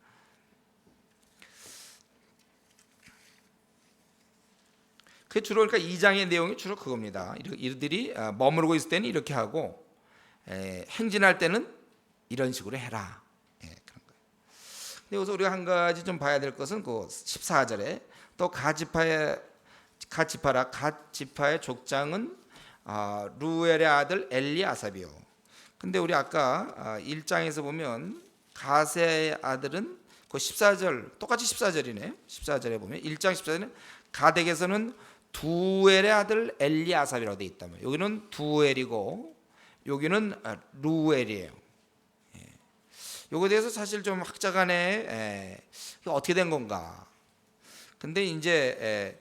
그 주로 그러니까 2장의 내용이 주로 그겁니다. 이들이 머무르고 있을 때는 이렇게 하고 행진할 때는 이런 식으로 해라. 그런 거예요. 근데 여기서 우리가 한 가지 좀 봐야 될 것은 그 14절에 또 갓지파의 족장은 루엘의 아들 엘리아삽이요. 근데 우리 아까 1장에서 보면 갓의 아들은 그 14절 똑같이 14절이네. 14절에 보면 1장 14절에는 갓에게서는 두엘의 아들 엘리아삽이라고 되어 있다면 여기는 두엘이고 여기는 루엘이에요. 요거에 대해서 사실 좀 학자간에 어떻게 된 건가. 근데 이제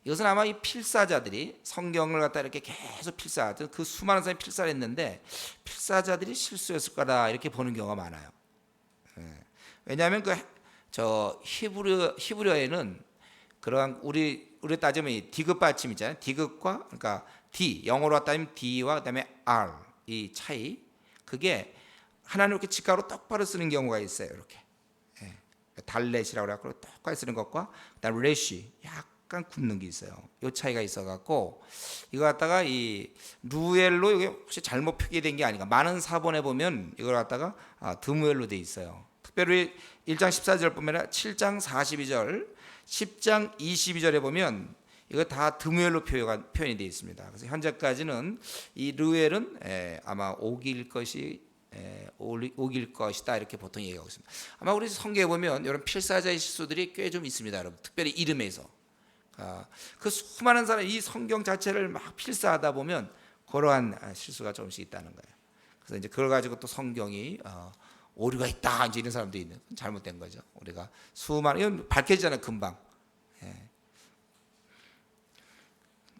이것은 아마 이 필사자들이 성경을 갖다 이렇게 계속 필사하던 그 수많은 사람이 필사를 했는데 필사자들이 실수했을 거다 이렇게 보는 경우가 많아요. 왜냐하면 히브리어에는 그러한 우리 따지면 이 디귿 받침 있잖아요. 디귿과 그러니까 D 영어로 따지면 D와 그다음에 R 이 차이, 그게 하나는 이렇게 직각으로 똑바로 쓰는 경우가 있어요. 이렇게 달렛이라고 해서 똑바로 쓰는 것과 그다음 레시 약간 굽는 게 있어요. 이 차이가 있어갖고 이거 갖다가 이 루엘로 이게 혹시 잘못 표기된 게 아닌가. 많은 사본에 보면 이걸 갖다가 드무엘로 돼 있어요. 특별히 1장 14절 보면 7장 42절, 10장 22절에 보면 이거 다 드무엘로 표현이 되어 있습니다. 그래서 현재까지는 이 루엘은 아마 옥일 것이다 이렇게 보통 얘기하고 있습니다. 아마 우리 성경에 보면 이런 필사자의 실수들이 꽤 좀 있습니다, 여러분. 특별히 이름에서 그 수많은 사람 이 성경 자체를 막 필사하다 보면 그러한 실수가 조금씩 있다는 거예요. 그래서 이제 그걸 가지고 또 성경이 오류가 있다 이제 이런 사람도 있는, 잘못된 거죠. 우리가 수많은 이건 밝혀지잖아요, 금방.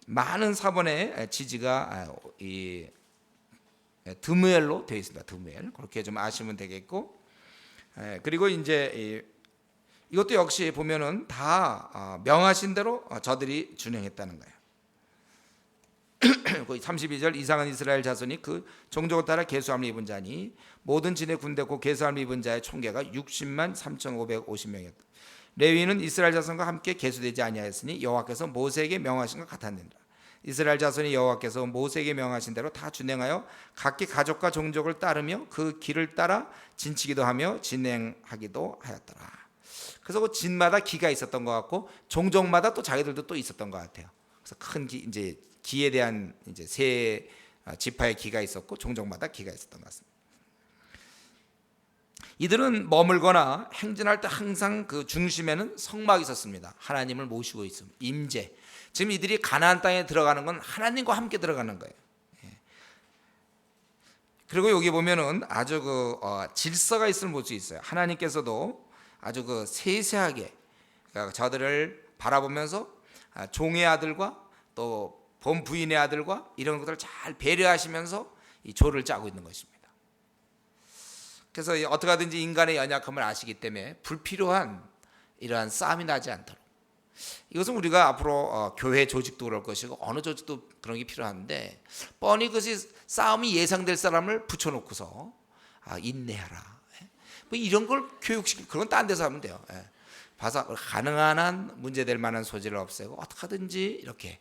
많은 사본의 지지가 이 드무엘로 되어 있습니다. 드무엘 그렇게 좀 아시면 되겠고, 그리고 이제 이것도 역시 보면은 다 명하신 대로 저들이 준행했다는 거예요. 32절 이상한 이스라엘 자손이 그 종족을 따라 계수함을 입은 자니 모든 진의 군대 곧 계수함을 입은 자의 총계가 60만 3,550명이었다. 레위는 이스라엘 자손과 함께 계수되지 아니하였으니 여호와께서 모세에게 명하신 것 같았느니라. 이스라엘 자손이 여호와께서 모세에게 명하신 대로 다 준행하여 각기 가족과 종족을 따르며 그 길을 따라 진치기도 하며 진행하기도 하였더라. 그래서 그 진마다 기가 있었던 것 같고 종족마다 또 자기들도 또 있었던 것 같아요. 그래서 큰 기, 이제 기에 대한 이제 세 지파의 기가 있었고 종족마다 기가 있었던 것 같습니다. 이들은 머물거나 행진할 때 항상 그 중심에는 성막이 있었습니다. 하나님을 모시고 있음, 임재. 지금 이들이 가나안 땅에 들어가는 건 하나님과 함께 들어가는 거예요. 그리고 여기 보면은 아주 질서가 있음을 볼 수 있어요. 하나님께서도 아주 세세하게 그러니까 저들을 바라보면서 종의 아들과 또 본 부인의 아들과 이런 것들을 잘 배려하시면서 이 조를 짜고 있는 것입니다. 그래서 어떻게 하든지 인간의 연약함을 아시기 때문에 불필요한 이러한 싸움이 나지 않도록 이것은 우리가 앞으로 교회 조직도 그럴 것이고 어느 조직도 그런 게 필요한데 뻔히 그것이 싸움이 예상될 사람을 붙여놓고서 인내하라 뭐 이런 걸 교육시키고 그건 딴 데서 하면 돼요. 봐서 가능한 한 문제될 만한 소지를 없애고 어떻게 하든지 이렇게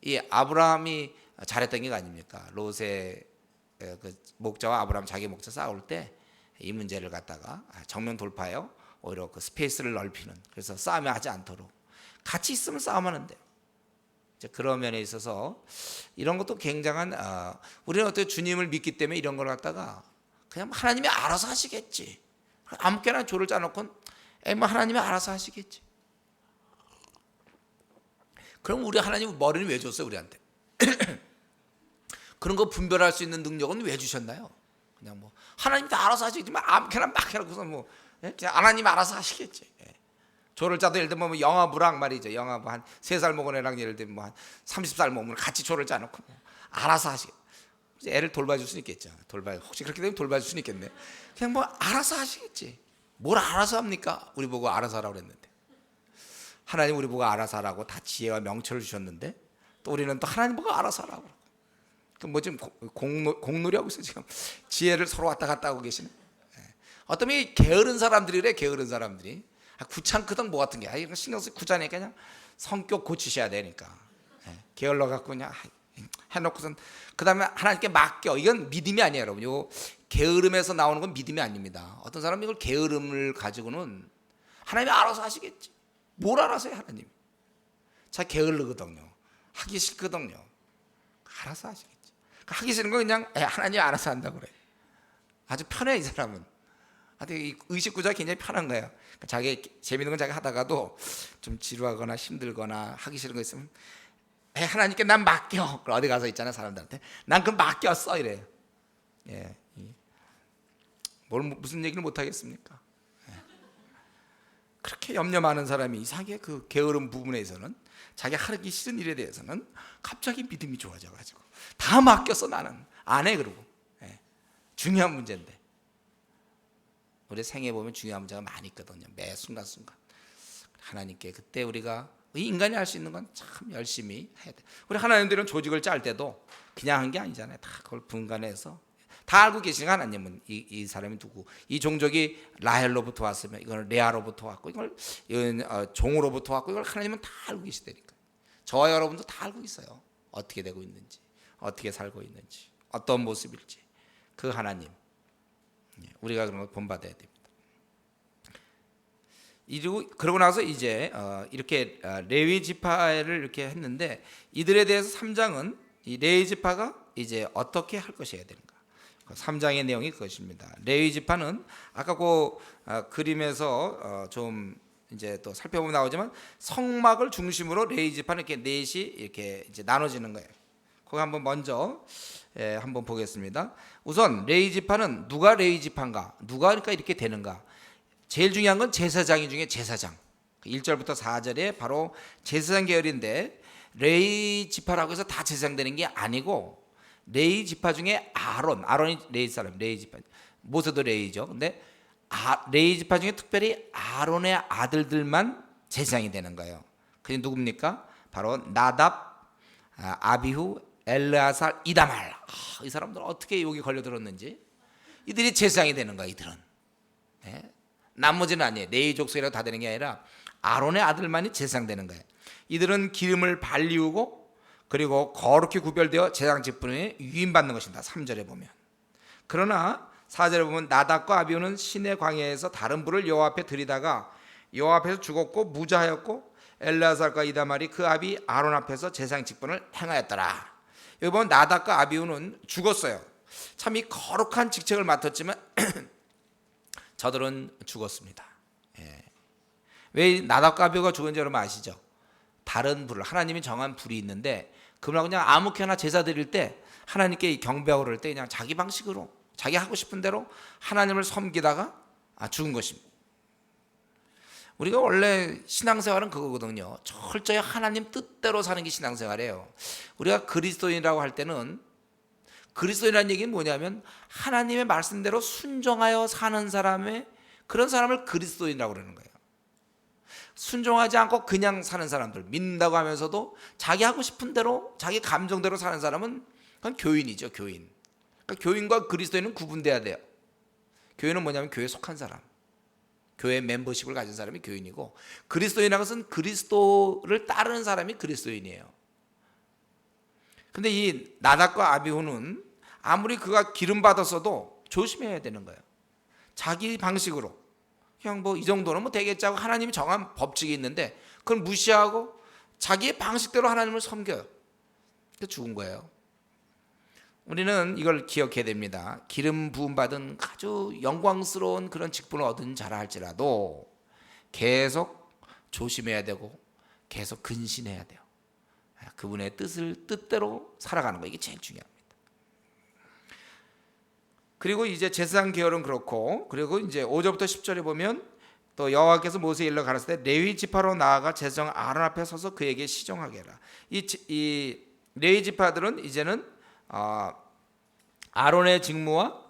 이 아브라함이 잘했던 게 아닙니까? 롯의 그 목자와 아브라함 자기 목자 싸울 때 이 문제를 갖다가 정면 돌파해요. 오히려 그 스페이스를 넓히는 그래서 싸움이 하지 않도록 같이 있으면 싸움하는 돼요. 이제 그런 면에 있어서 이런 것도 굉장한 우리는 어떻게 주님을 믿기 때문에 이런 걸 갖다가 그냥 하나님이 알아서 하시겠지. 아무렇게나 조를 짜놓고 뭐 하나님이 알아서 하시겠지. 그럼 우리 하나님 머리는 왜 줬어요 우리한테? 그런 거 분별할 수 있는 능력은 왜 주셨나요? 그냥 뭐 하나님이 다 알아서 하시겠지만 아무렇게나 막 해놓고서 뭐 그냥 하나님 알아서 하시겠지. 조를 짜도 예를 들면 뭐 영아부랑 말이죠. 영아부 한 3살 먹은 애랑 예를 들면 뭐 한 30살 먹으면 같이 조를 짜놓고 뭐 알아서 하시겠지. 애를 돌봐줄 수는 있겠죠. 혹시 그렇게 되면 돌봐줄 수는 있겠네. 그냥 뭐 알아서 하시겠지. 뭘 알아서 합니까? 우리 보고 알아서 하라고 그랬는데 하나님 우리 보고 알아서 하라고 다 지혜와 명철을 주셨는데 또 우리는 또 하나님 보고 알아서 하라고 뭐 지금 공놀이 하고 있어요. 지금 지혜를 서로 왔다 갔다 하고 계시네. 어떤 이 게으른 사람들이 그래. 게으른 사람들이 귀찮거든 뭐 같은 게 이거 신경 쓰고 귀찮으니까 그냥 성격 고치셔야 되니까 게을러 갖고 그냥 해놓고선 그 다음에 하나님께 맡겨. 이건 믿음이 아니에요 여러분. 요 게으름에서 나오는 건 믿음이 아닙니다. 어떤 사람이 이걸 게으름을 가지고는 하나님이 알아서 하시겠지. 뭘 알아서 해 하나님. 자 게을르거든요. 하기 싫거든요. 알아서 하시겠지. 하기 싫은 거 그냥 하나님이 알아서 한다고 그래. 아주 편해 이 사람은. 이 의식구조가 굉장히 편한 거예요. 자기 재밌는 건 자기 하다가도 좀 지루하거나 힘들거나 하기 싫은 거 있으면 하나님께 난 맡겨. 어디 가서 있잖아요 사람들한테 난 그럼 맡겼어 이래요. 무슨 얘기를 못 하겠습니까? 그렇게 염려 많은 사람이 이상하게 그 게으른 부분에서는 자기 하기 싫은 일에 대해서는 갑자기 믿음이 좋아져가지고 다 맡겼어 나는 안 해 그러고. 중요한 문제인데 우리 생애 보면 중요한 문제가 많이 있거든요. 매 순간순간 하나님께 그때 우리가 인간이 할 수 있는 건 참 열심히 해야 돼. 우리 하나님들은 조직을 짤 때도 그냥 한 게 아니잖아요. 다 그걸 분간해서 다 알고 계시는 하나님은 이 사람이 누구, 이 종족이 라헬로부터 왔으면 이걸 레아로부터 왔고 이걸 종으로부터 왔고 이걸 하나님은 다 알고 계시다니까. 저와 여러분도 다 알고 있어요. 어떻게 되고 있는지, 어떻게 살고 있는지, 어떤 모습일지. 그 하나님 우리가 그런 걸 본받아야 됩니다. 그러고 나서 이제 이렇게 레위 지파를 이렇게 했는데 이들에 대해서 3장은 이 레위 지파가 이제 어떻게 할 것이어야 되는가. 3장의 내용이 그것입니다. 레위 지파는 아까 그 그림에서 좀 이제 또 살펴보면 나오지만 성막을 중심으로 레위 지파는 이렇게 넷이 이렇게 이제 나눠지는 거예요. 거기 한번 먼저 한번 보겠습니다. 우선 레위 지파는 누가 레위 지파인가? 누가 그러니까 이렇게 되는가? 제일 중요한 건 제사장이 중에 제사장. 1절부터 4절에 바로 제사장 계열인데 레위 지파라고 해서 다 제사장 되는 게 아니고 레위 지파 중에 아론이 레위 사람, 레위 지파. 모세도 레위죠. 근데 레위 지파 중에 특별히 아론의 아들들만 제사장이 되는 거예요. 그게 누굽니까? 바로 나답, 아비후, 엘르아살, 이다말. 이 사람들 어떻게 여기 걸려들었는지. 이들이 제사장이 되는 거야. 이들은. 나머지는 아니에요. 레위 족속이라고 다 되는 게 아니라 아론의 아들만이 제사장 되는 거예요. 이들은 기름을 발리우고 그리고 거룩히 구별되어 제사장 직분에 유임받는 것입니다. 3절에 보면. 그러나 4절에 보면 나답과 아비후는 시내 광야에서 다른 불을 여호와 앞에 들이다가 여호와 앞에서 죽었고 무자하였고 엘르아살과 이다말이 그 아비 아론 앞에서 제사장 직분을 행하였더라. 여기 보면 나답과 아비후는 죽었어요. 참 이 거룩한 직책을 맡았지만 저들은 죽었습니다. 왜 나답과 아비후가 죽은지 여러분 아시죠? 다른 불을, 하나님이 정한 불이 있는데 그걸 그냥 아무렇게나 제사 드릴 때 하나님께 경배하고 그럴 때 그냥 자기 방식으로 자기 하고 싶은 대로 하나님을 섬기다가 죽은 것입니다. 우리가 원래 신앙생활은 그거거든요. 철저히 하나님 뜻대로 사는 게 신앙생활이에요. 우리가 그리스도인이라고 할 때는 그리스도인이라는 얘기는 뭐냐면 하나님의 말씀대로 순종하여 사는 사람의 그런 사람을 그리스도인이라고 그러는 거예요. 순종하지 않고 그냥 사는 사람들, 믿는다고 하면서도 자기 하고 싶은 대로 자기 감정대로 사는 사람은 그건 교인이죠. 교인. 그러니까 교인과 그리스도인은 구분돼야 돼요. 교인은 뭐냐면 교회에 속한 사람, 교회 멤버십을 가진 사람이 교인이고, 그리스도인이라는 것은 그리스도를 따르는 사람이 그리스도인이에요. 근데 이 나답과 아비후는 아무리 그가 기름 받았어도 조심해야 되는 거예요. 자기 방식으로 그냥 뭐 이 정도는 뭐 되겠지 하고 하나님이 정한 법칙이 있는데 그걸 무시하고 자기의 방식대로 하나님을 섬겨요. 그래서 죽은 거예요. 우리는 이걸 기억해야 됩니다. 기름 부음 받은 아주 영광스러운 그런 직분을 얻은 자라 할지라도 계속 조심해야 되고 계속 근신해야 돼요. 그분의 뜻대로 살아가는 거, 이게 제일 중요합니다. 그리고 이제 제사장 계열은 그렇고, 그리고 이제 5절부터 10절에 보면 또 여호와께서 모세에 일러 가라사대 레위 지파로 나아가 제사장 아론 앞에 서서 그에게 시종하게 해라. 이 레위 지파들은 이제는 아론의 직무와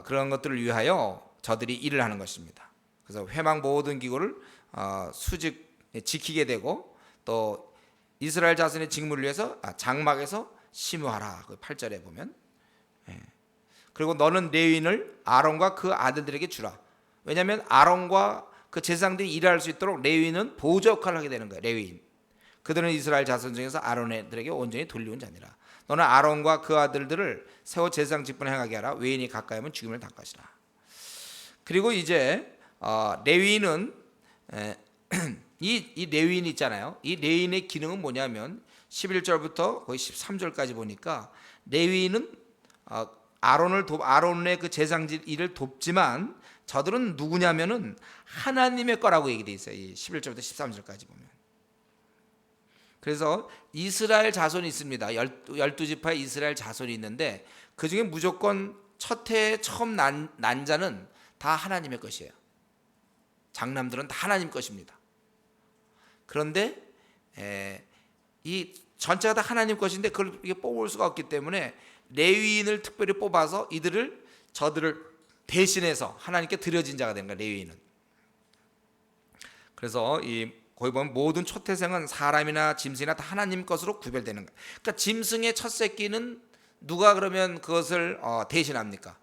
그런 것들을 위하여 저들이 일을 하는 것입니다. 그래서 회막 모든 기구를 지키게 되고, 또 이스라엘 자손의 직무를 위해서 장막에서 심우하라. 8절에 보면. 그리고 너는 레위인을 아론과 그 아들들에게 주라. 왜냐하면 아론과 그 제사장들이 일할 수 있도록 레위인은 보조 역할을 하게 되는 거예요. 레위인. 그들은 이스라엘 자손 중에서 아론들에게 온전히 돌리온 자니라. 너는 아론과 그 아들들을 세워 제사장 직분을 행하게 하라. 외인이 가까이 하면 죽임을 당하시라. 그리고 이제 레위인은 이 레위인 있잖아요. 이 레위인의 기능은 뭐냐면 11절부터 거의 13절까지 보니까 레위인은 아론의 그 제사장 일을 돕지만 저들은 누구냐면은 하나님의 거라고 얘기돼 있어요. 이 11절부터 13절까지 보면. 그래서 이스라엘 자손이 있습니다. 12지파의 이스라엘 자손이 있는데 그 중에 무조건 첫 해에 처음 난 자는 다 하나님의 것이에요. 장남들은 다 하나님 것입니다. 그런데 이 전체가 다 하나님 것인데 그걸 뽑을 수가 없기 때문에 레위인을 특별히 뽑아서 저들을 대신해서 하나님께 드려진 자가 된 거예요. 레위인은. 그래서 거기 보면 모든 초태생은 사람이나 짐승이나 다 하나님 것으로 구별되는 거예요. 그러니까 짐승의 첫 새끼는 누가 그러면 그것을 대신합니까?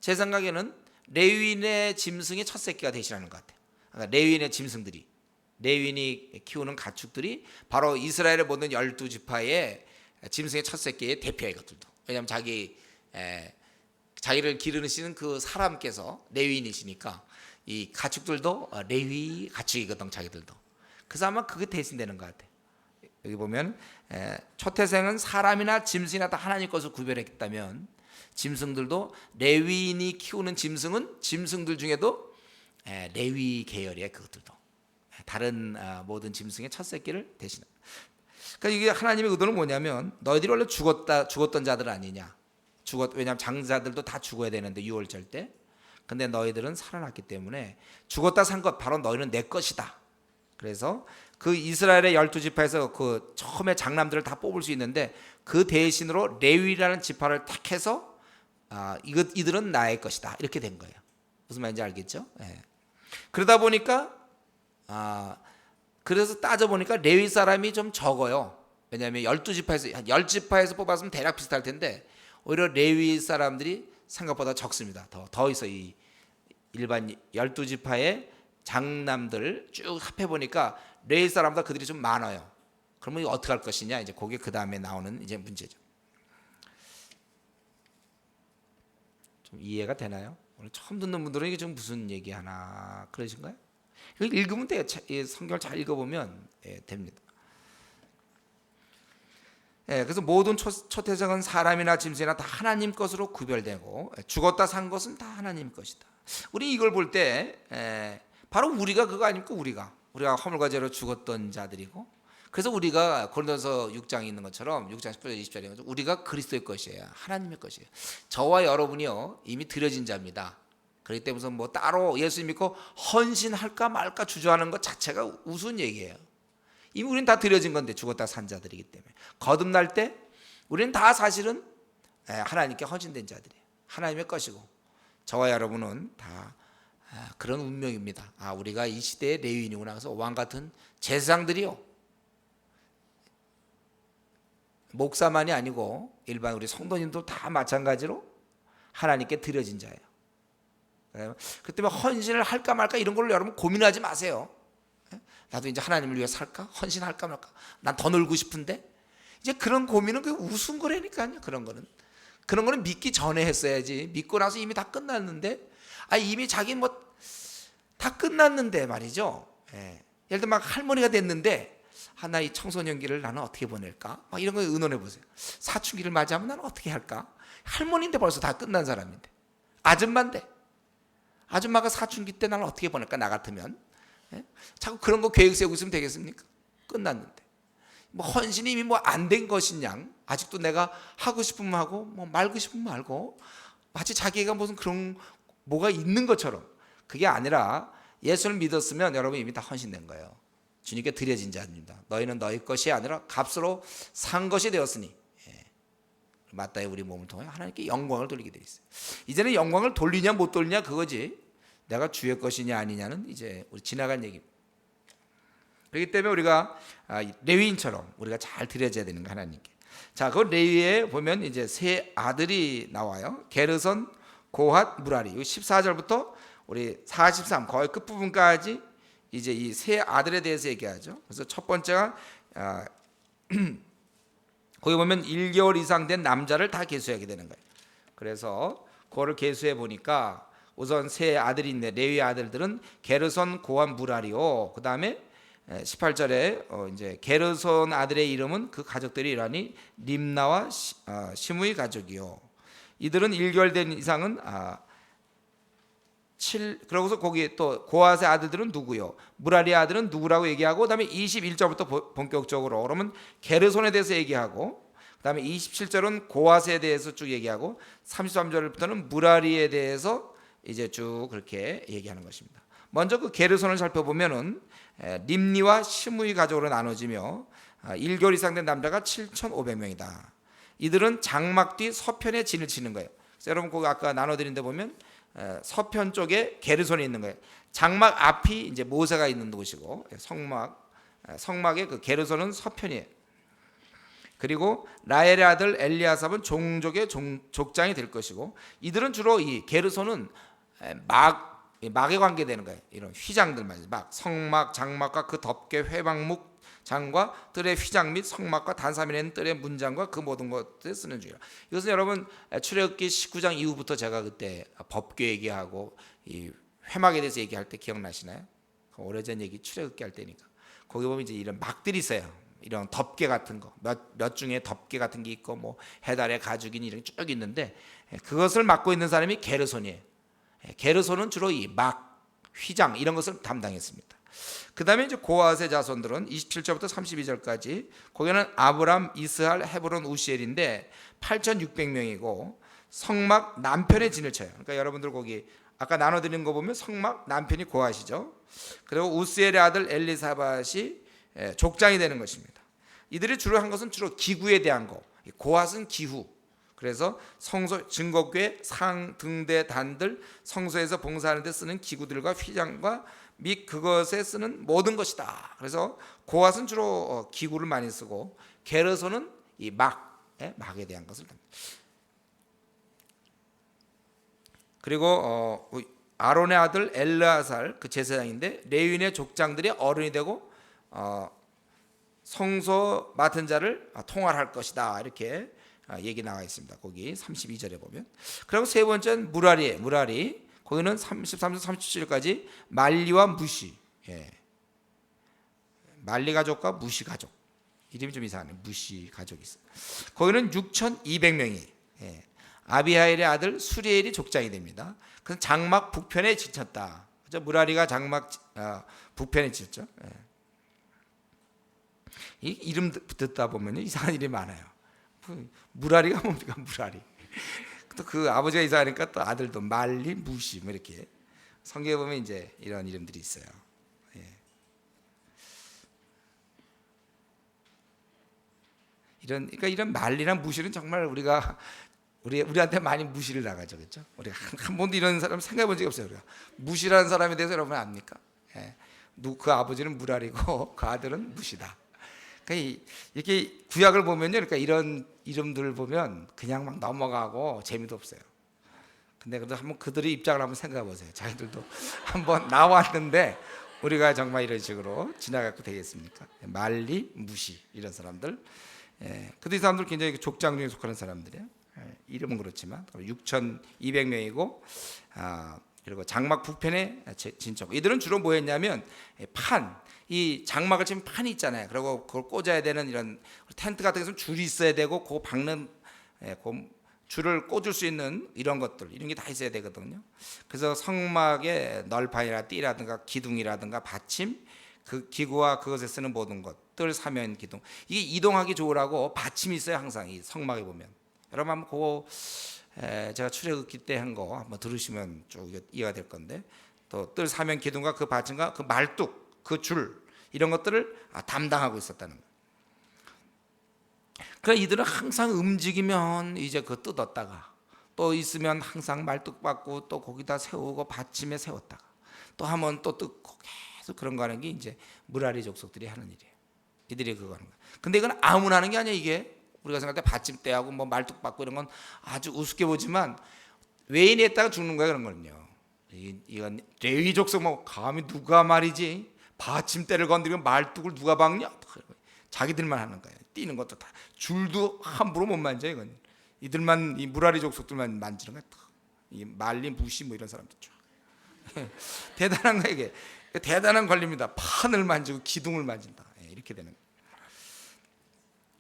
제 생각에는 레위인의 짐승의 첫 새끼가 대신하는 것 같아요. 그러니까 레위인의 짐승들이, 레위인이 키우는 가축들이 바로 이스라엘의 모든 12지파의 짐승의 첫 새끼의 대표예요. 이것들도. 왜냐하면 자기를 기르시는 그 사람께서 레위인이시니까 이 가축들도 레위 가축이거든, 자기들도. 그래서 아마 그게 대신되는 것 같아요. 여기 보면 초태생은 사람이나 짐승이나 다 하나님 것을 구별했다면 짐승들도 레위인이 키우는 짐승들 중에도 레위 계열이에요. 그것들도 다른 모든 짐승의 첫 새끼를 대신합니다. 그러니까 이게 하나님의 의도는 뭐냐면 너희들이 원래 죽었던 자들 아니냐. 왜냐하면 장자들도 다 죽어야 되는데 6월절 때. 근데 너희들은 살아났기 때문에 죽었다 산 것 바로 너희는 내 것이다. 그래서 그 이스라엘의 12지파에서 그 처음에 장남들을 다 뽑을 수 있는데 그 대신으로 레위라는 지파를 택해서 이들은 나의 것이다. 이렇게 된 거예요. 무슨 말인지 알겠죠? 네. 그러다 보니까 그래서 따져보니까 레위 사람이 좀 적어요. 왜냐하면 12지파에서 한 10지파에서 뽑았으면 대략 비슷할 텐데 오히려 레위 사람들이 생각보다 적습니다. 더 있어. 이 일반 12지파의 장남들 쭉 합해 보니까 레위 사람보다 그들이 좀 많아요. 그러면 이거 어떻게 할 것이냐, 이제 그게 그 다음에 나오는 이제 문제죠. 좀 이해가 되나요? 오늘 처음 듣는 분들은 이게 좀 무슨 얘기하나 그러신가요? 이거 읽으면 돼요. 성경을 잘 읽어보면 됩니다. 그래서 모든 초태생은 사람이나 짐승이나 다 하나님 것으로 구별되고 죽었다 산 것은 다 하나님 것이다. 우리 이걸 볼 때 바로 우리가 그거 아닙니까? 우리가 허물과 죄로 죽었던 자들이고, 그래서 우리가 고린도서 6장에 있는 것처럼 6장 10절 20절에 우리가 그리스도의 것이에요. 하나님의 것이에요. 저와 여러분이요 이미 드려진 자입니다. 그렇기 때문에 뭐 따로 예수 믿고 헌신할까 말까 주저하는 것 자체가 우스운 얘기예요. 이미 우리는 다 드려진 건데, 죽었다 산 자들이기 때문에 거듭날 때 우리는 다 사실은 하나님께 헌신된 자들이에요. 하나님의 것이고, 저와 여러분은 다 그런 운명입니다. 우리가 이 시대의 레위인이구나. 그래서 왕 같은 제사장들이요, 목사만이 아니고 일반 우리 성도님도 다 마찬가지로 하나님께 드려진 자예요. 그 때문에 헌신을 할까 말까 이런 걸로 여러분 고민하지 마세요. 나도 이제 하나님을 위해 살까? 헌신할까 말까? 난 더 놀고 싶은데? 이제 그런 고민은 그 우스운 거라니까요. 그런 거는 믿기 전에 했어야지. 믿고 나서 이미 다 끝났는데, 이미 자기 뭐 다 끝났는데 말이죠. 예를 들어 막 할머니가 됐는데, 나 이 청소년기를 나는 어떻게 보낼까? 막 이런 거 의논해 보세요. 사춘기를 맞이하면 나는 어떻게 할까? 할머니인데 벌써 다 끝난 사람인데, 아줌마인데, 아줌마가 사춘기 때 나는 어떻게 보낼까? 나 같으면. 자꾸 그런 거 계획 세우고 있으면 되겠습니까? 끝났는데. 뭐 헌신이 이미 뭐 안 된 것이냐? 아직도 내가 하고 싶으면 하고 뭐 말고 싶으면 말고, 마치 자기가 무슨 그런 뭐가 있는 것처럼. 그게 아니라 예수를 믿었으면 여러분 이미 다 헌신된 거예요. 주님께 드려진 자입니다. 너희는 너희 것이 아니라 값으로 산 것이 되었으니 마땅히 우리 몸을 통해 하나님께 영광을 돌리게 돼 있어요. 이제는 영광을 돌리냐 못 돌리냐 그거지, 내가 주의 것이냐 아니냐는 이제 우리 지나간 얘기입니다. 그렇기 때문에 우리가 레위인처럼 우리가 잘 드려져야 되는 거 하나님께. 자, 그 레위에 보면 이제 세 아들이 나와요. 게르손, 고핫, 무라리. 14절부터 우리 43 거의 끝부분까지 이제 이 세 아들에 대해서 얘기하죠. 그래서 첫 번째가 거기 보면 1개월 이상 된 남자를 다 계수하게 되는 거예요. 그래서 그거를 계수해 보니까 우선 세 아들이 있네. 레위 아들들은 게르손, 고핫, 무라리요. 그 다음에 18절에 이제 게르손 아들의 이름은 그 가족들이 이러하니 림나와 시므이 가족이요. 이들은 1개월 된 이상은 7. 그러고서 거기 또 고핫의 아들들은 누구요? 무라리의 아들은 누구라고 얘기하고, 그다음에 21절부터 본격적으로 그러면 게르손에 대해서 얘기하고, 그다음에 27절은 고핫에 대해서 쭉 얘기하고, 33절부터는 무라리에 대해서 이제 쭉 그렇게 얘기하는 것입니다. 먼저 그 게르손을 살펴보면은 림니와 시므이 가족으로 나눠지며 1개월 이상 된 남자가 7,500명이다. 이들은 장막 뒤 서편에 진을 치는 거예요. 그래서 여러분 거기 아까 나눠드린 데 보면 서편 쪽에 게르손이 있는 거예요. 장막 앞이 이제 모세가 있는 곳이고, 성막의 그 게르손은 서편이에요. 그리고 라헬의 아들 엘리아삽은 종족의 족장이 될 것이고, 이들은 주로 이 게르손은 막에 관계되는 거예요. 이런 휘장들 말이죠. 성막, 장막과 그 덮개, 회막목 장과 뜰의 휘장 및 성막과 단사면에는 뜰의 문장과 그 모든 것을 쓰는 중이라. 이것은 여러분 출애굽기 19장 이후부터 제가 그때 법궤 얘기하고 이 회막에 대해서 얘기할 때 기억나시나요? 오래전 얘기 출애굽기 할 때니까. 거기 보면 이제 이런 막들이 있어요. 이런 덮개 같은 거, 몇 중에 덮개 같은 게 있고, 뭐 해달의 가죽이니 이런 게 쭉 있는데, 그것을 맡고 있는 사람이 게르손이에요. 게르손은 주로 이 막, 휘장 이런 것을 담당했습니다. 그 다음에 이제 고핫의 자손들은 27절부터 32절까지 거기는 아브람, 이스할, 헤브론, 우시엘인데 8,600명이고 성막 남편의 진을 쳐요. 그러니까 여러분들 거기 아까 나눠드린 거 보면 성막 남편이 고핫이죠. 그리고 우스엘의 아들 엘리사밧이 족장이 되는 것입니다. 이들이 주로 한 것은 주로 기구에 대한 거. 고핫은 기후. 그래서 성소, 증거궤, 상, 등대, 단들, 성소에서 봉사하는 데 쓰는 기구들과 휘장과 및 그것에 쓰는 모든 것이다. 그래서 고앗은 주로 기구를 많이 쓰고 게르손은 이 막에 대한 것을 합니다. 그리고 아론의 아들 엘르아살 그 제사장인데 레위인의 족장들이 어른이 되고 성소 맡은 자를 통할할 것이다. 이렇게 얘기 나와 있습니다. 거기 32절에 보면. 그리고 세 번째는 무라리. 거기는 33절 37절까지 말리와 무시. 말리 가족과 무시 가족. 이름이 좀 이상하네. 무시 가족이 있어요. 거기는 6,200명이 아비하일의 아들 수리엘이 족장이 됩니다. 그래서 장막 북편에 지쳤다. 그죠? 무라리가 장막 북편에 지쳤죠. 이 이름 듣다 보면 이상한 일이 많아요. 무라리가 뭡니까? 무라리. 또 그 아버지가 이사하니까 또 아들도 말리, 무시 뭐 이렇게 성경에 보면 이제 이런 이름들이 있어요. 그러니까 이런 말리랑 무시는 정말 우리한테 많이 무시를 나가죠, 그렇죠? 우리가 한 번도 이런 사람 생각해 본 적이 없어요. 우리가 무시라는 사람에 대해서 여러분 압니까? 그 아버지는 무라리고 그 아들은 무시다. 그러니까 이렇게 구약을 보면요, 그러니까 이런 이름들을 보면 그냥 막 넘어가고 재미도 없어요. 근데 그래도 한번 그들의 입장을 한번 생각해 보세요. 자기들도 한번 나왔는데 우리가 정말 이런 식으로 지나가도 되겠습니까? 말리, 무시 이런 사람들. 근데 이 사람들 굉장히 족장 중에 속하는 사람들이에요. 이름은 그렇지만 6,200명이고 그리고 장막 북편에 진척. 이들은 주로 뭐 했냐면 이 장막을 치면 판이 있잖아요. 그리고 그걸 꽂아야 되는 이런 텐트 같은 것은 줄이 있어야 되고 그 박는 그 줄을 꽂을 수 있는 이런 것들 이런 게 다 있어야 되거든요. 그래서 성막의 널판이라 띠라든가 기둥이라든가 받침 그 기구와 그것에 쓰는 모든 것들 사면 기둥 이게 이동하기 좋으라고 받침이 있어요. 항상 이 성막에 보면 여러분 한번 그거 제가 출애굽기 때 한 거 한번 들으시면 쭉 이해가 될 건데 또 뜰 사면 기둥과 그 받침과 그 말뚝 그 줄 이런 것들을 담당하고 있었다는 거예요. 그러니까 이들은 항상 움직이면 이제 그 뜯었다가 또 있으면 항상 말뚝 받고 또 거기다 세우고 받침에 세웠다가 또 하면 또 뜯고 계속 그런 거 하는 게 이제 무라리 족속들이 하는 일이에요. 이들이 그거 하는 거예요. 근데 이건 아무나 하는 게 아니야. 이게 우리가 생각할 때 받침대하고 뭐 말뚝 받고 이런 건 아주 우습게 보지만 외인이 했다가 죽는 거야. 그런 거는요. 이건 레위 족속 뭐 감히 누가 말이지 받침대를 건드리면 말뚝을 누가 박냐? 자기들만 하는 거예요. 뛰는 것도 다 줄도 함부로 못 만져. 이건 이들만 이 무라리 족속들만 만지는 거야. 이 말린 무시 뭐 이런 사람들 쫙 대단한 거예요. 이게 대단한 권리입니다. 판을 만지고 기둥을 만진다. 이렇게 되는 거예요.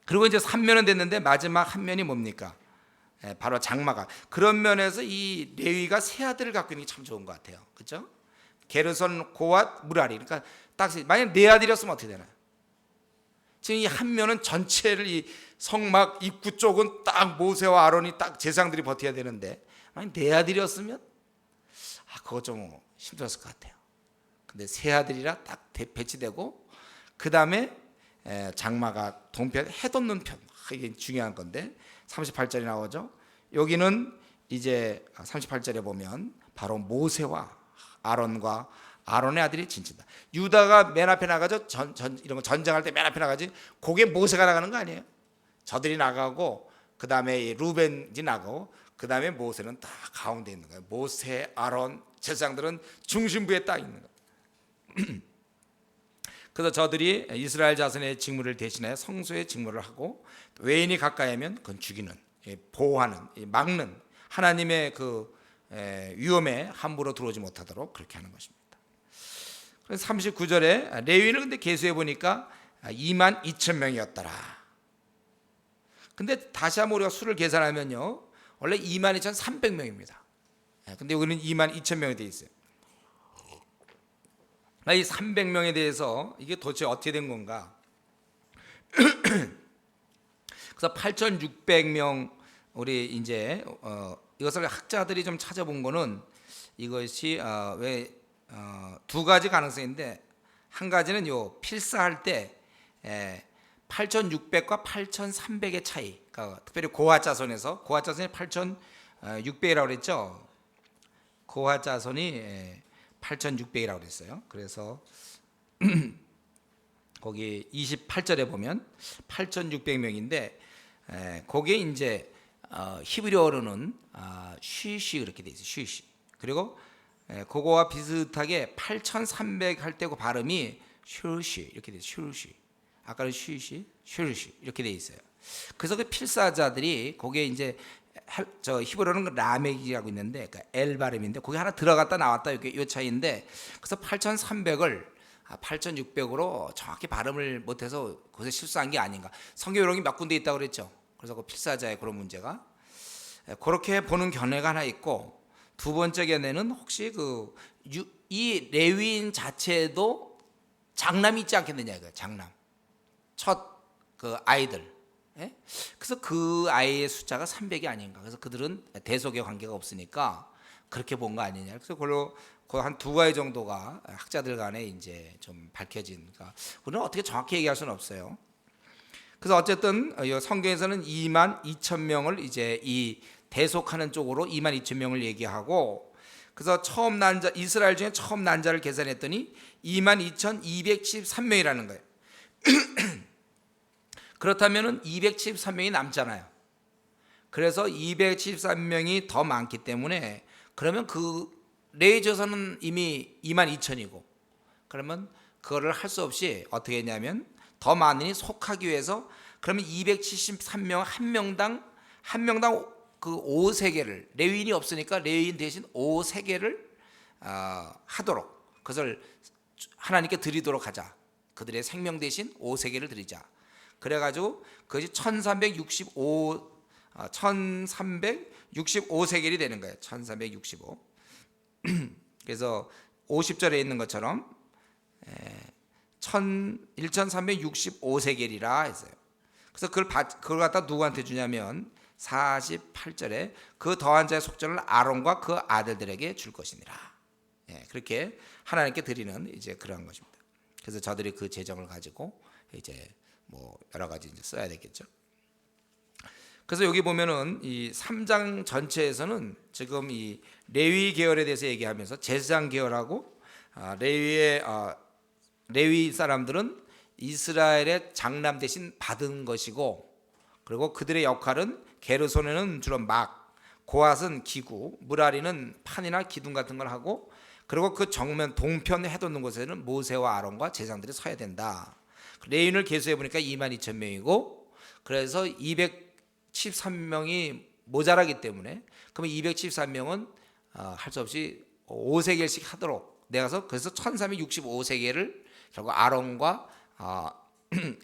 그리고 이제 3면은 됐는데 마지막 한 면이 뭡니까? 바로 장마가. 그런 면에서 이 레위가 세 아들을 갖고 있는 게 참 좋은 것 같아요. 그렇죠? 게르손, 고앗, 무라리. 그러니까 딱 만약 네 아들이었으면 어떻게 되나요? 지금 이 한 면은 전체를 이 성막 입구 쪽은 딱 모세와 아론이 딱 제사장들이 버텨야 되는데 만약 네 아들이었으면 그거 좀 힘들었을 것 같아요. 근데 세 아들이라 딱 배치되고 그 다음에 장마가 동편 해돋는 편 이게 중요한 건데 38절에 나오죠. 여기는 이제 38절에 보면 바로 모세와 아론과 아론의 아들이 진친다. 유다가 맨 앞에 나가죠. 이런 거 전쟁할 때 맨 앞에 나가지. 그게 모세가 나가는 거 아니에요. 저들이 나가고 그 다음에 루벤이 나가고 그 다음에 모세는 딱 가운데 있는 거예요. 모세, 아론, 제사장들은 중심부에 딱 있는 거예요. 그래서 저들이 이스라엘 자손의 직무를 대신해 성소의 직무를 하고 외인이 가까이 하면 그건 죽이는, 보호하는, 막는 하나님의 그 위험에 함부로 들어오지 못하도록 그렇게 하는 것입니다. 그래서 39절에 레위인을 근데 계수해 보니까 22,000명이었더라. 근데 다시 한번 우리가 수를 계산하면요 원래 22,300명입니다. 근데 여기는 22,000명이 되어 있어요. 이 300명에 대해서 이게 도대체 어떻게 된 건가? 그래서 8,600명 우리 이제 이것을 학자들이 좀 찾아본 거는 이것이 왜 두 가지 가능성인데 한 가지는 요 필사할 때 8,600과 8,300의 차이. 그러니까 특별히 고핫 자손이 8,600이라고 그랬죠. 고핫 자손이 8,600이라고 그랬어요. 그래서 거기 28절에 보면 8,600명인데 거기에 이제 히브리어로는 쉬시 이렇게 돼 있어요. 쉬시. 그리고 그거와 비슷하게 8,300 할 때고 발음이 슈시 이렇게 돼 있어요. 슈시. 아까는 쉬시, 슈시 이렇게 돼 있어요. 그래서 그 필사자들이 거기에 이제 저 히브리어는 라멕이라고 있는데 그러니까 L 발음인데 거기 하나 들어갔다 나왔다 이렇게 요 차이인데 그래서 8,300을 8,600으로 정확히 발음을 못해서 거기서 실수한 게 아닌가. 성경 요령이 몇 군데 있다고 그랬죠. 그래서 그 필사자의 그런 문제가 그렇게 보는 견해가 하나 있고, 두 번째 견해는 혹시 이 레위인 자체도 장남이 있지 않겠느냐 이거예요. 장남 첫 그 아이들. 예? 그래서 그 아이의 숫자가 300이 아닌가. 그래서 그들은 대속의 관계가 없으니까 그렇게 본 거 아니냐. 그래서 그걸로 한 두 가지 정도가 학자들 간에 이제 좀 밝혀진. 그러니까 우리는 어떻게 정확히 얘기할 수는 없어요. 그래서 어쨌든 성경에서는 2만 2천 명을 이제 이 대속하는 쪽으로 2만 2천 명을 얘기하고, 그래서 처음 난 자, 이스라엘 중에 처음 난 자를 계산했더니 2만 2,273명이라는 거예요. 그렇다면은 273명이 남잖아요. 그래서 273명이 더 많기 때문에 그러면 그 레위 조선은 이미 2만 2천이고, 그러면 그거를 할 수 없이 어떻게 했냐면 더 많으니 속하기 위해서 그러면 273명 한 명당 그 5세계를, 레위인이 없으니까 레위인 대신 5세계를 하도록, 그것을 하나님께 드리도록 하자. 그들의 생명 대신 5세계를 드리자. 그래가지고 그것이 1365세겔이 되는 거예요. 1365. 그래서 50절에 있는 것처럼 1365세겔이라 했어요. 그래서 그걸 갖다 누구한테 주냐면 48절에 그 더한 자의 속전을 아론과 그 아들들에게 줄 것이니라. 그렇게 하나님께 드리는 이제 그런 것입니다. 그래서 저들이 그 재정을 가지고 이제 뭐 여러 가지 이제 써야 되겠죠. 그래서 여기 보면은 이 3장 전체에서는 지금 이 레위 계열에 대해서 얘기하면서 제사장 계열하고 레위 사람들은 이스라엘의 장남 대신 받은 것이고, 그리고 그들의 역할은 게르손에는 주로 막, 고앗은 기구, 무라리는 판이나 기둥 같은 걸 하고, 그리고 그 정면 동편 해돋는 곳에는 모세와 아론과 제사장들이 서야 된다. 레위인을 계수해 보니까 2만 2천 명이고, 그래서 213명이 모자라기 때문에 그러면 213명은 할 수 없이 5세겔씩 하도록 내가서, 그래서 1365세겔을 결국 아론과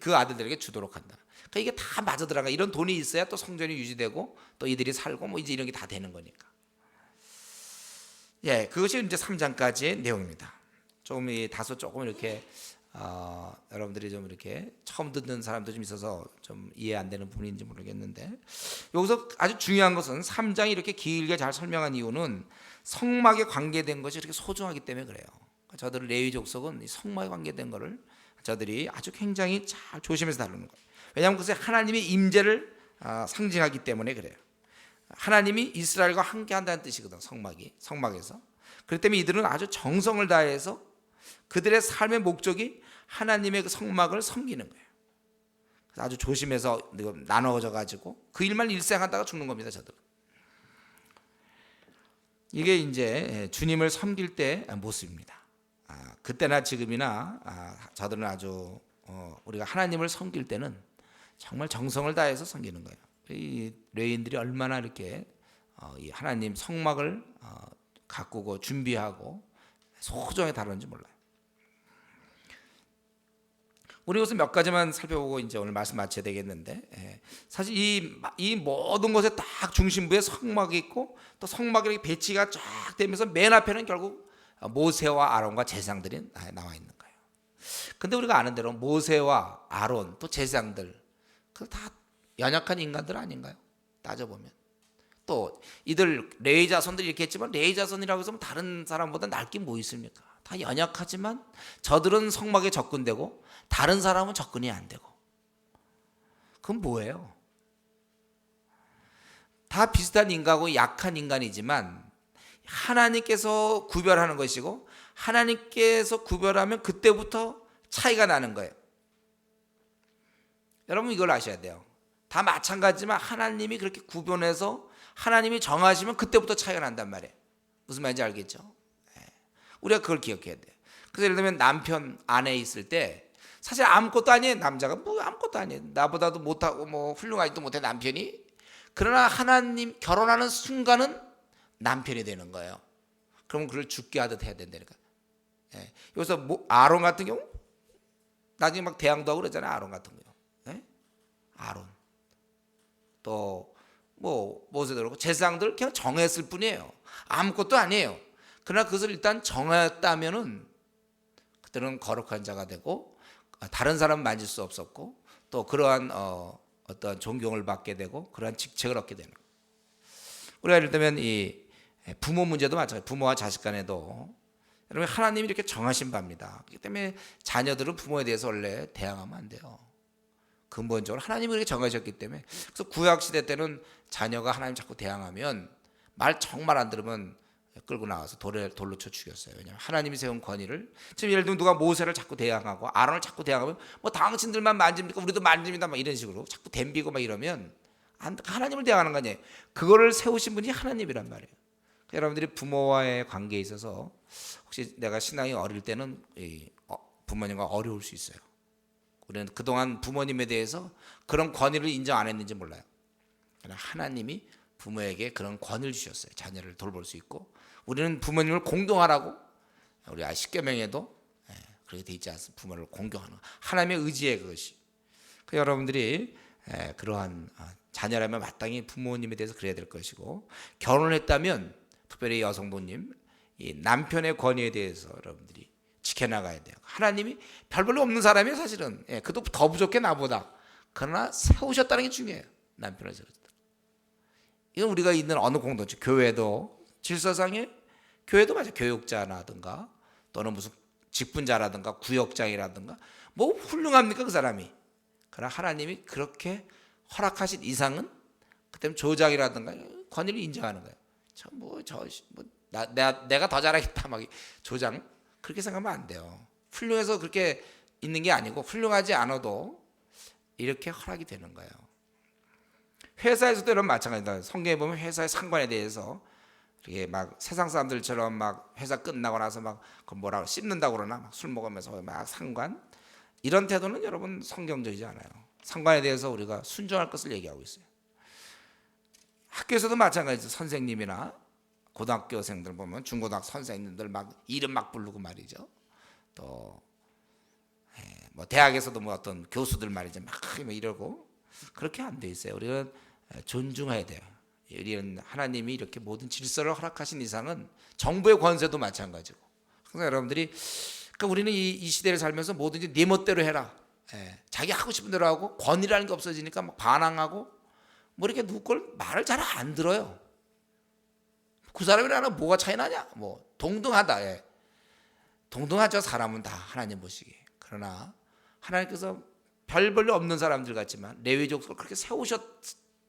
그 아들들에게 주도록 한다. 그러니까 이게 다 맞아 들어가. 이런 돈이 있어야 또 성전이 유지되고 또 이들이 살고 뭐 이제 이런 게 다 되는 거니까. 그것이 이제 3장까지의 내용입니다. 조금 다소 조금 이렇게 여러분들이 좀 이렇게 처음 듣는 사람도 좀 있어서 좀 이해 안 되는 부분인지 모르겠는데, 여기서 아주 중요한 것은 3장이 이렇게 길게 잘 설명한 이유는 성막에 관계된 것이 이렇게 소중하기 때문에 그래요. 저들 레위 족속은 이 성막에 관계된 것을 저들이 아주 굉장히 잘 조심해서 다루는 거예요. 왜냐하면 그것이 하나님의 임재를 상징하기 때문에 그래요. 하나님이 이스라엘과 함께한다는 뜻이거든. 성막에서. 그렇기 때문에 이들은 아주 정성을 다해서 그들의 삶의 목적이 하나님의 그 성막을 섬기는 거예요. 그래서 아주 조심해서 나눠져 가지고 그 일만 일생하다가 죽는 겁니다. 저들은. 이게 이제 주님을 섬길 때 모습입니다. 그때나 지금이나 저들은 아주 우리가 하나님을 섬길 때는 정말 정성을 다해서 섬기는 거예요. 이 레위인들이 얼마나 이렇게 이 하나님 성막을 가꾸고 준비하고 소중하게 다루는지 몰라요. 우리 이것은 몇 가지만 살펴보고 이제 오늘 말씀 마쳐야 되겠는데, 사실 이 모든 것에 딱 중심부에 성막이 있고 또 성막이 이렇게 배치가 쫙 되면서 맨 앞에는 결국 모세와 아론과 제사장들이 나와 있는 거예요. 근데 우리가 아는 대로 모세와 아론 또 제사장들 그 다 연약한 인간들 아닌가요? 따져보면. 또 이들 레위 자손들이 이렇게 했지만 레위 자손이라고 해서 다른 사람보다 날 게 뭐 있습니까? 다 연약하지만 저들은 성막에 접근되고 다른 사람은 접근이 안 되고. 그건 뭐예요? 다 비슷한 인간하고 약한 인간이지만 하나님께서 구별하는 것이고 하나님께서 구별하면 그때부터 차이가 나는 거예요. 여러분 이걸 아셔야 돼요. 다 마찬가지지만 하나님이 그렇게 구별해서 하나님이 정하시면 그때부터 차이가 난단 말이에요. 무슨 말인지 알겠죠? 우리가 그걸 기억해야 돼요. 그래서 예를 들면 남편, 아내 있을 때 사실 아무것도 아니에요. 남자가 뭐 아무것도 아니에요. 나보다도 못하고 뭐 훌륭하지도 못해 남편이. 그러나 하나님 결혼하는 순간은 남편이 되는 거예요. 그러면 그걸 죽게 하듯 해야 된다니까. 여기서 뭐 아론 같은 경우 나중에 막 대항도 하고 그러잖아요. 아론 같은 경우. 아론 또 뭐 모세도 그렇고 제사장들 그냥 정했을 뿐이에요. 아무것도 아니에요. 그러나 그것을 일단 정했다면은 그때는 거룩한 자가 되고 다른 사람 만질 수 없었고 또 그러한 어떤 존경을 받게 되고 그러한 직책을 얻게 되는 거예요. 우리가 예를 들면 이 부모 문제도 마찬가지예요. 부모와 자식 간에도 여러분 하나님이 이렇게 정하신 바입니다. 그렇기 때문에 자녀들은 부모에 대해서 원래 대항하면 안 돼요. 근본적으로 하나님이 그렇게 정하셨기 때문에. 그래서 구약 시대 때는 자녀가 하나님 자꾸 대항하면 말 정말 안 들으면 끌고 나와서 돌로 쳐 죽였어요. 왜냐하면 하나님이 세운 권위를. 지금 예를 들면 누가 모세를 자꾸 대항하고 아론을 자꾸 대항하면 뭐 당신들만 만집니까? 우리도 만집니다. 막 이런 식으로 자꾸 덤비고 막 이러면 하나님을 대항하는 거 아니에요. 그거를 세우신 분이 하나님이란 말이에요. 여러분들이 부모와의 관계에 있어서 혹시 내가 신앙이 어릴 때는 부모님과 어려울 수 있어요. 우리는 그동안 부모님에 대해서 그런 권위를 인정 안 했는지 몰라요. 그러나 하나님이 부모에게 그런 권위를 주셨어요. 자녀를 돌볼 수 있고 우리는 부모님을 공경하라고 우리 십계명에도 그렇게 돼 있지 않습니까? 부모를 공경하는 하나님의 의지의 그것이. 여러분들이 그러한 자녀라면 마땅히 부모님에 대해서 그래야 될 것이고 결혼했다면 특별히 여성부님 이 남편의 권위에 대해서 여러분들이 지켜나가야 돼요. 하나님이 별로 없는 사람이 사실은 그도 더 부족해 나보다. 그러나 세우셨다는 게 중요해요. 남편을 세우셨다. 이건 우리가 있는 어느 공동체 교회도 질서상에 교회도 마찬가지 교육자라든가 또는 무슨 직분자라든가 구역장이라든가 뭐 훌륭합니까 그 사람이. 그러나 하나님이 그렇게 허락하신 이상은 그때는 조장이라든가 권위를 인정하는 거예요. 내가 더 잘하겠다 막 조장 그렇게 생각하면 안 돼요. 훌륭해서 그렇게 있는 게 아니고 훌륭하지 않아도 이렇게 허락이 되는 거예요. 회사에서도 이런 마찬가지다. 성경에 보면 회사의 상관에 대해서 이렇게 막 세상 사람들처럼 막 회사 끝나고 나서 막 뭐라고 씹는다고 그러나 막 술 먹으면서 막 상관 이런 태도는 여러분 성경적이지 않아요. 상관에 대해서 우리가 순종할 것을 얘기하고 있어요. 학교에서도 마찬가지죠. 선생님이나 고등학교생들 보면 중고등학교 선생님들 막 이름 막 부르고 말이죠. 또 뭐 대학에서도 뭐 어떤 교수들 말이죠. 막 이러고 그렇게 안 돼 있어요. 우리는 존중해야 돼요. 우리는 하나님이 이렇게 모든 질서를 허락하신 이상은 정부의 권세도 마찬가지고. 그래서 여러분들이 그러니까 우리는 이 시대를 살면서 뭐든지 네 멋대로 해라. 자기 하고 싶은 대로 하고 권위라는 게 없어지니까 막 반항하고 뭐 이렇게 누구 걸 말을 잘 안 들어요. 그 사람이랑 뭐가 차이 나냐? 뭐 동등하다. 동등하죠. 사람은 다 하나님 보시기에. 그러나 하나님께서 별 볼일 없는 사람들 같지만 레위 족속을 그렇게 세우셨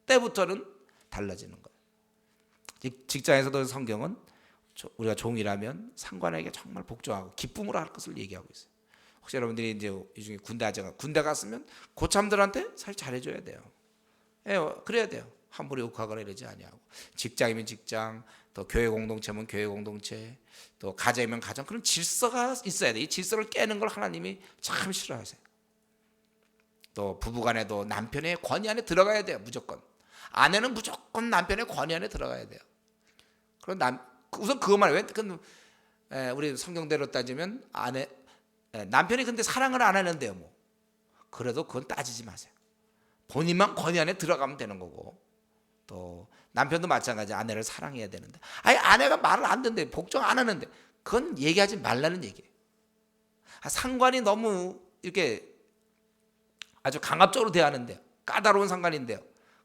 때부터는 달라지는 거예요. 직장에서도 성경은 우리가 종이라면 상관에게 정말 복종하고 기쁨으로 할 것을 얘기하고 있어요. 혹시 여러분들이 이제 이 중에 군대 갔으면 고참들한테 사실 잘해줘야 돼요. 그래야 돼요. 함부로 욕하거나 이러지 아니하고. 직장이면 직장, 또 교회 공동체면 교회 공동체, 또 가정이면 가정 그런 질서가 있어야 돼. 이 질서를 깨는 걸 하나님이 참 싫어하세요. 또 부부간에도 남편의 권위 안에 들어가야 돼요. 무조건. 아내는 무조건 남편의 권위 안에 들어가야 돼요. 그럼 우선 그것만 왜? 우리 성경대로 따지면 남편이 근데 사랑을 안 하는데요. 뭐 그래도 그건 따지지 마세요. 본인만 권위 안에 들어가면 되는 거고 또 남편도 마찬가지 아내를 사랑해야 되는데 아내가 말을 안 듣는데 복종 안 하는데 그건 얘기하지 말라는 얘기예요. 상관이 너무 이렇게 아주 강압적으로 대하는데요. 까다로운 상관인데요.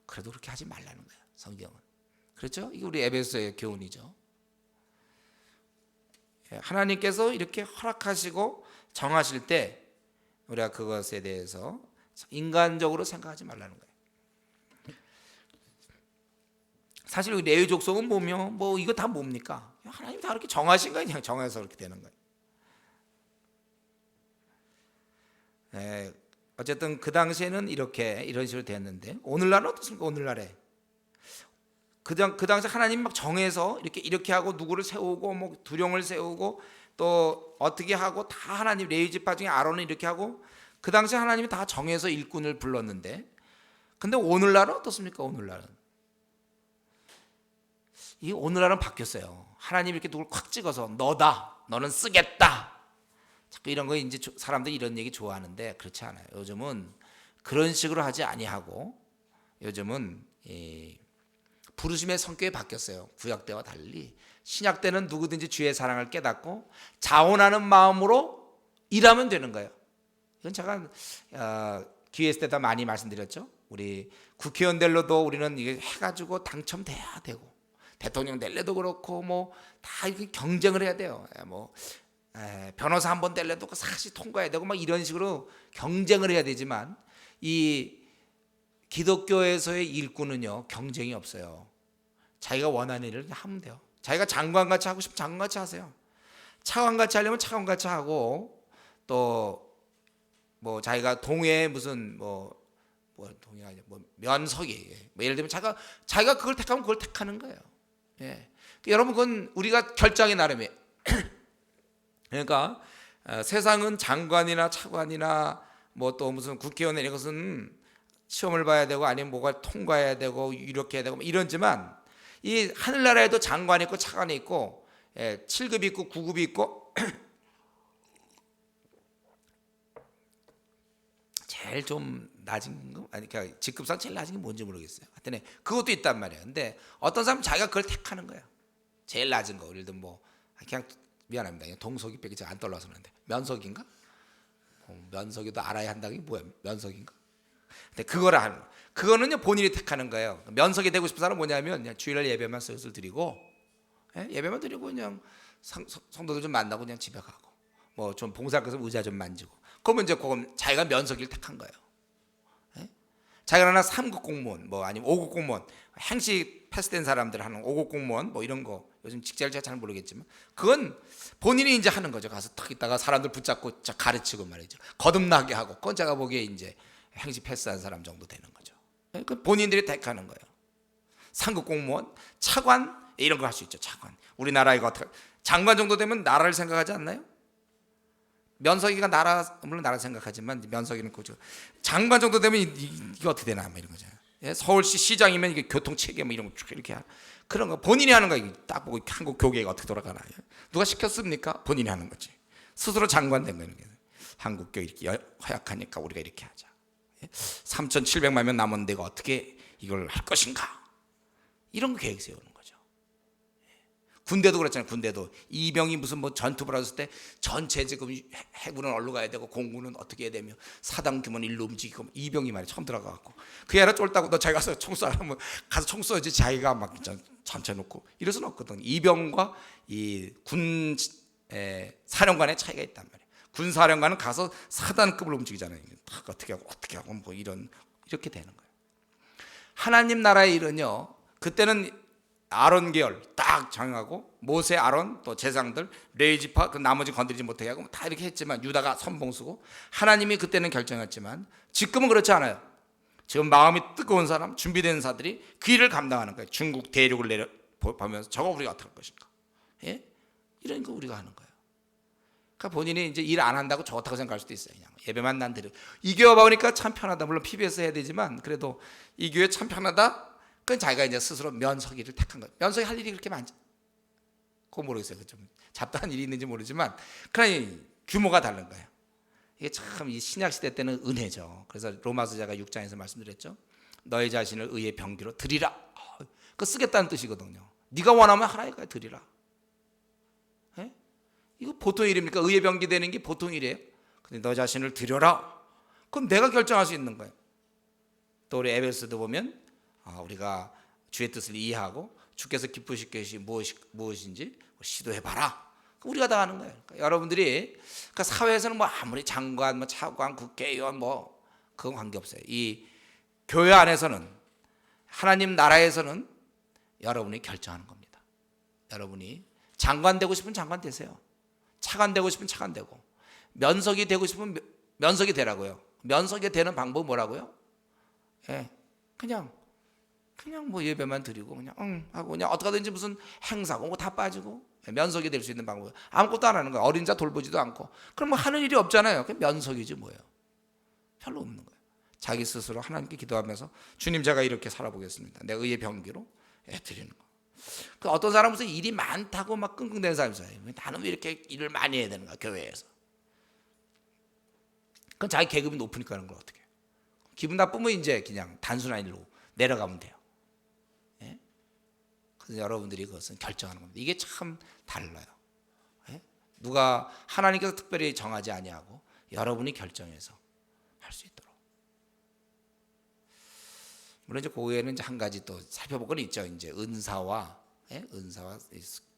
그래도 그렇게 하지 말라는 거예요. 성경은. 그렇죠? 이게 우리 에베소의 교훈이죠. 하나님께서 이렇게 허락하시고 정하실 때 우리가 그것에 대해서 인간적으로 생각하지 말라는 거예요. 사실 레위 족속은 보면 뭐 이거 다 뭡니까? 하나님 다 그렇게 정하신 거예요. 그냥 정해서 그렇게 되는 거예요. 어쨌든 그 당시에는 이런 식으로 되었는데 오늘날은 어떻습니까? 오늘날에 그 당시 하나님 막 정해서 이렇게 하고 누구를 세우고 뭐 두령을 세우고 또 어떻게 하고 다 하나님 레위 지파 중에 아론은 이렇게 하고 그 당시 하나님이 다 정해서 일꾼을 불렀는데 근데 오늘날은 어떻습니까? 오늘날은 바뀌었어요. 하나님이 이렇게 누굴 콱 찍어서 너다, 너는 쓰겠다. 자꾸 이런 거 이제 사람들이 이런 얘기 좋아하는데 그렇지 않아요. 요즘은 그런 식으로 하지 아니하고 요즘은 부르심의 성격이 바뀌었어요. 구약 때와 달리 신약 때는 누구든지 주의 사랑을 깨닫고 자원하는 마음으로 일하면 되는 거예요. 이건 제가 기회 있을 때도 많이 말씀드렸죠. 우리 국회의원들로도 우리는 이게 해가지고 당첨돼야 되고 대통령 될래도 그렇고 뭐 다 이렇게 경쟁을 해야 돼요. 변호사 한 번 될래도 사실 통과해야 되고 막 이런 식으로 경쟁을 해야 되지만 이 기독교에서의 일꾼은요 경쟁이 없어요. 자기가 원하는 일을 하면 돼요. 자기가 장관같이 하고 싶으면 장관같이 하세요. 차관같이 하려면 차관같이 하고 또 뭐 자기가 동해 무슨 동해 아니야 면석이 예를 들면 자기가 그걸 택하면 그걸 택하는 거예요. 여러분 그건 우리가 결정이 나름이에요. 그러니까 세상은 장관이나 차관이나 뭐 또 무슨 국회의원 이런 것은 시험을 봐야 되고 아니면 뭐가 통과해야 되고 이렇게 해야 되고 이런지만 이 하늘나라에도 장관이 있고 차관이 있고 7급이 있고 9급이 있고 제일 좀 낮은 거 아니 그러니까 직급상 제일 낮은 게 뭔지 모르겠어요. 하여튼 그것도 있단 말이에요. 근데 어떤 사람은 자기가 그걸 택하는 거예요. 제일 낮은 거 예를 들면 그냥 미안합니다. 그냥 동석이 빼기 제가 안 떠올라서 그런데 면석인가? 면석이도 알아야 한다는 게 뭐야? 면석인가? 근데 그거는요 본인이 택하는 거예요. 면석이 되고 싶은 사람은 뭐냐면 그냥 주일날 예배만 슬슬 드리고 예배만 드리고 그냥 성도들 좀 만나고 그냥 집에 가고 뭐 좀 봉사할 것은 의자 좀 만지고 그러면 이제 그건 자기가 면석을 택한 거예요. 자기가 하나 3급 공무원 뭐 아니면 5급 공무원 행시 패스된 사람들 하는 5급 공무원 뭐 이런 거 요즘 직장을 제가 잘 모르겠지만 그건 본인이 이제 하는 거죠. 가서 탁 있다가 사람들 붙잡고 가르치고 말이죠. 거듭나게 하고 그건 제가 보기에 이제 행시 패스한 사람 정도 되는 거죠. 그 본인들이 택하는 거예요. 상급 공무원, 차관 이런 거 할 수 있죠. 차관. 우리나라 이거 어떻게 장관 정도 되면 나라를 생각하지 않나요? 면석이가 물론 나라 생각하지만 면석이는 그죠. 장관 정도 되면 이게 어떻게 되나 뭐 이런 거죠. 서울시 시장이면 이게 교통 체계 뭐 이런 거 이렇게 그런 거 본인이 하는 거 딱 보고 한국 교계가 어떻게 돌아가나 누가 시켰습니까? 본인이 하는 거지. 스스로 장관 된 거예요. 한국 교회 이렇게 허약하니까 우리가 이렇게 하자. 3,700만 명 남은 데가 어떻게 이걸 할 것인가? 이런 계획 세우는 거죠. 군대도 그렇잖아요. 군대도 이병이 무슨 뭐 전투 벌어졌을 때 전체 지금 해군은 어디로 가야 되고 공군은 어떻게 해야 되며 사당 규모는 일로 움직이고 이병이 말이야 처음 들어가갖고 그게 아니라 쫄다고 너 자기 가서 총 쏴라면 가서 총 쏘지 자기가 막 전체 놓고 이럴 수는 없거든. 이병과 이 군 사령관의 차이가 있단 말이에요. 군 사령관은 가서 사단급을 움직이잖아요. 어떻게 하고 뭐 이렇게 되는 거예요. 하나님 나라의 일은요. 그때는 아론 계열 딱 정하고 모세, 아론 또 제사장들 레위 지파 그 나머지 건드리지 못하게 하고 다 이렇게 했지만 유다가 선봉수고 하나님이 그때는 결정했지만 지금은 그렇지 않아요. 지금 마음이 뜨거운 사람, 준비된 사들이 그 일을 감당하는 거예요. 중국 대륙을 보면서 저거 우리가 어떻게 할 것인가? 이런 거 우리가 하는 거예요. 그러니까 본인이 이제 일 안 한다고 좋다고 생각할 수도 있어요. 그냥 예배만 난 드려. 이 교회 와보니까 참 편하다. 물론 PBS 해야 되지만 그래도 이 교회 참 편하다. 그건 자기가 이제 스스로 면석이를 택한 거예요. 면석이 할 일이 그렇게 많지? 그거 모르겠어요. 좀 잡다한 일이 있는지 모르지만 그러나 규모가 다른 거예요. 이게 참 이 신약 시대 때는 은혜죠. 그래서 로마서 제가 6장에서 말씀드렸죠. 너희 자신을 의의 병기로 드리라. 그거 쓰겠다는 뜻이거든요. 네가 원하면 하나님께 드리라. 이거 보통 일입니까? 의의 병기 되는 게 보통 일이에요. 근데 너 자신을 드려라. 그럼 내가 결정할 수 있는 거예요. 또 우리 에베소도 보면 우리가 주의 뜻을 이해하고 주께서 기쁘실 것이 무엇인지 시도해봐라. 우리가 다 하는 거예요. 그러니까 여러분들이 그러니까 사회에서는 뭐 아무리 장관, 뭐 차관, 국회의원 뭐 그건 관계없어요. 이 교회 안에서는 하나님 나라에서는 여러분이 결정하는 겁니다. 여러분이 장관 되고 싶으면 장관 되세요. 차관 되고 싶으면 차관 되고 면석이 되고 싶으면 면석이 되라고요. 면석이 되는 방법은 뭐라고요? 예, 그냥 뭐 예배만 드리고 그냥 응 하고 그냥 어떻게 하든지 무슨 행사고 뭐 다 빠지고 면석이 될 수 있는 방법 아무것도 안 하는 거예요. 어린 자 돌보지도 않고 그럼 뭐 하는 일이 없잖아요. 그게 면석이지 뭐예요. 별로 없는 거예요. 자기 스스로 하나님께 기도하면서 주님 제가 이렇게 살아보겠습니다. 내 의의 병기로 드리는 거. 그 어떤 사람은 무슨 일이 많다고 막 끙끙대는 사람이 있어요. 나는 왜 이렇게 일을 많이 해야 되는가 교회에서. 그건 자기 계급이 높으니까 하는 걸 어떻게 해요. 기분 나쁘면 이제 그냥 단순한 일로 내려가면 돼요. 예? 그래서 여러분들이 그것은 결정하는 겁니다. 이게 참 달라요. 예? 누가 하나님께서 특별히 정하지 아니하고 여러분이 결정해서 할 수 있도록. 물론 이제 고에는 이제 한 가지 또 살펴볼 건 있죠. 이제 은사와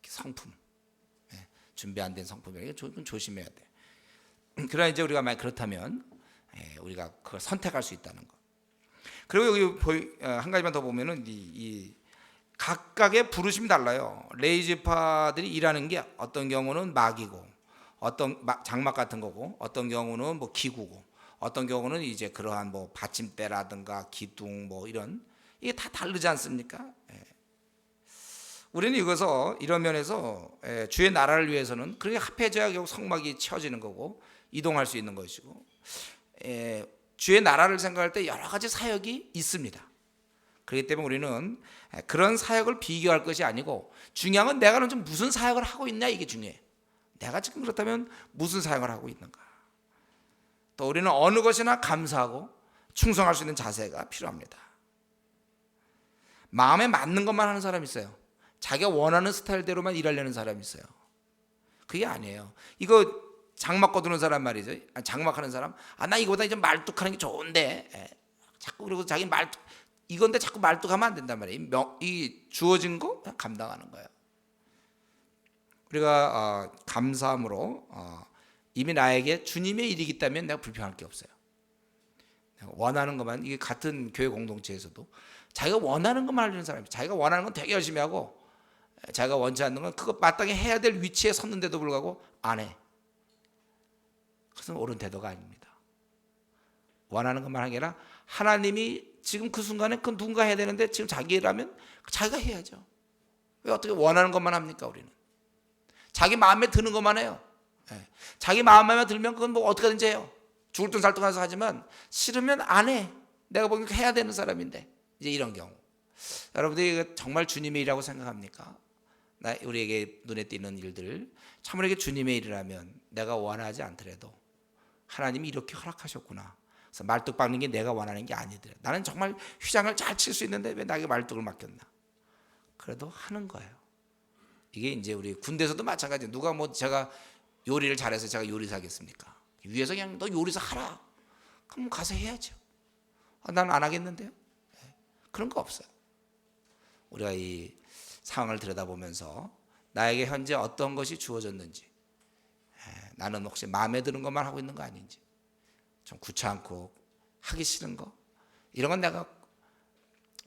성품, 준비 안 된 성품이라는 게 좀 조심해야 돼. 그러나 이제 우리가 만약 그렇다면 우리가 그걸 선택할 수 있다는 거. 그리고 여기 한 가지만 더 보면은 이 각각의 부르심이 달라요. 레이지파들이 일하는 게 어떤 경우는 막이고, 어떤 장막 같은 거고, 어떤 경우는 뭐 기구고, 어떤 경우는 이제 그러한 뭐 받침대라든가 기둥 뭐 이런 이게 다 다르지 않습니까? 우리는 이것서 이런 면에서 주의 나라를 위해서는 그렇게 합해져야 결국 성막이 채워지는 거고 이동할 수 있는 것이고 주의 나라를 생각할 때 여러 가지 사역이 있습니다. 그렇기 때문에 우리는 그런 사역을 비교할 것이 아니고 중요한 건 내가 좀 무슨 사역을 하고 있냐 이게 중요해. 내가 지금 그렇다면 무슨 사역을 하고 있는가. 또 우리는 어느 것이나 감사하고 충성할 수 있는 자세가 필요합니다. 마음에 맞는 것만 하는 사람이 있어요. 자기가 원하는 스타일대로만 일하려는 사람이 있어요. 그게 아니에요. 이거 장막 거두는 사람 말이죠. 장막하는 사람. 나 이거보다 좀 말뚝하는 게 좋은데. 자꾸 그리고 자기 말뚝 이건데 자꾸 말뚝하면 안 된단 말이에요. 이 주어진 거 감당하는 거예요. 우리가 감사함으로 이미 나에게 주님의 일이기 때문에 내가 불평할 게 없어요. 원하는 것만 이게 같은 교회 공동체에서도 자기가 원하는 것만 하려는 사람이 자기가 원하는 건 되게 열심히 하고 자기가 원치 않는 건 그거 마땅히 해야 될 위치에 섰는데도 불구하고 안 해. 그것은 옳은 태도가 아닙니다. 원하는 것만 하는 게 아니라 하나님이 지금 그 순간에 그 누군가 해야 되는데 지금 자기라면 자기가 해야죠. 왜 어떻게 원하는 것만 합니까 우리는. 자기 마음에 드는 것만 해요. 자기 마음에 들면 그건 뭐 어떻게 하든지 해요. 죽을 돈 살 돈 가서 하지만 싫으면 안 해. 내가 보니까 해야 되는 사람인데 이제 이런 경우 여러분들이 정말 주님의 일이라고 생각합니까? 우리에게 눈에 띄는 일들 참으로 이게 주님의 일이라면 내가 원하지 않더라도 하나님이 이렇게 허락하셨구나. 그래서 말뚝 박는 게 내가 원하는 게 아니더라. 나는 정말 휘장을 잘 칠 수 있는데 왜 나에게 말뚝을 맡겼나? 그래도 하는 거예요. 이게 이제 우리 군대에서도 마찬가지예요. 누가 뭐 제가 요리를 잘해서 제가 요리사겠습니까? 위에서 그냥 너 요리사 하라. 그럼 가서 해야죠. 나는 안 하겠는데요. 그런 거 없어요. 우리가 이 상황을 들여다보면서 나에게 현재 어떤 것이 주어졌는지 나는 혹시 마음에 드는 것만 하고 있는 거 아닌지 좀 귀찮고 하기 싫은 거 이런 건 내가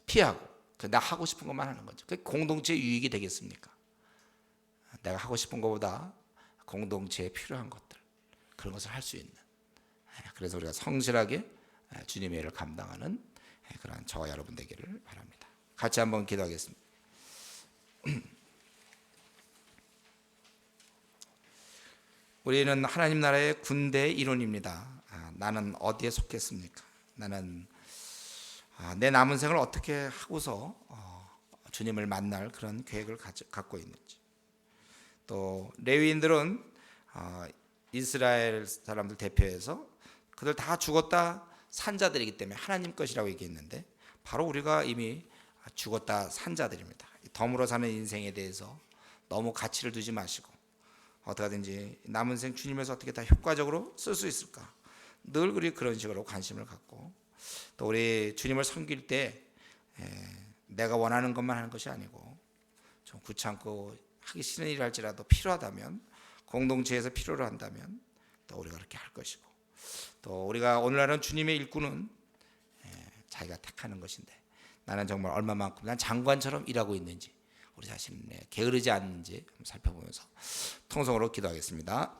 피하고 나 하고 싶은 것만 하는 거죠. 그게 공동체의 유익이 되겠습니까? 내가 하고 싶은 것보다 공동체에 필요한 것들 그런 것을 할 수 있는 그래서 우리가 성실하게 주님의 일을 감당하는 그런 저와 여러분 되기를 바랍니다. 같이 한번 기도하겠습니다. 우리는 하나님 나라의 군대의 일원입니다. 나는 어디에 속했습니까? 나는 내 남은 생을 어떻게 하고서 주님을 만날 그런 계획을 갖고 있는지 또 레위인들은 이스라엘 사람들 대표해서 그들 다 죽었다 산 자들이기 때문에 하나님 것이라고 얘기했는데 바로 우리가 이미 죽었다 산 자들입니다. 덤으로 사는 인생에 대해서 너무 가치를 두지 마시고 어떻게 하든지 남은 생 주님에서 어떻게 다 효과적으로 쓸 수 있을까 늘 우리 그런 식으로 관심을 갖고 또 우리 주님을 섬길 때 내가 원하는 것만 하는 것이 아니고 좀 귀찮고 하기 싫은 일을 할지라도 필요하다면 공동체에서 필요로 한다면 또 우리가 그렇게 할 것이고 또 우리가 오늘날은 주님의 일꾼은 자기가 택하는 것인데 나는 정말 얼마만큼 난 장관처럼 일하고 있는지 우리 자신에 게으르지 않는지 살펴보면서 통성으로 기도하겠습니다.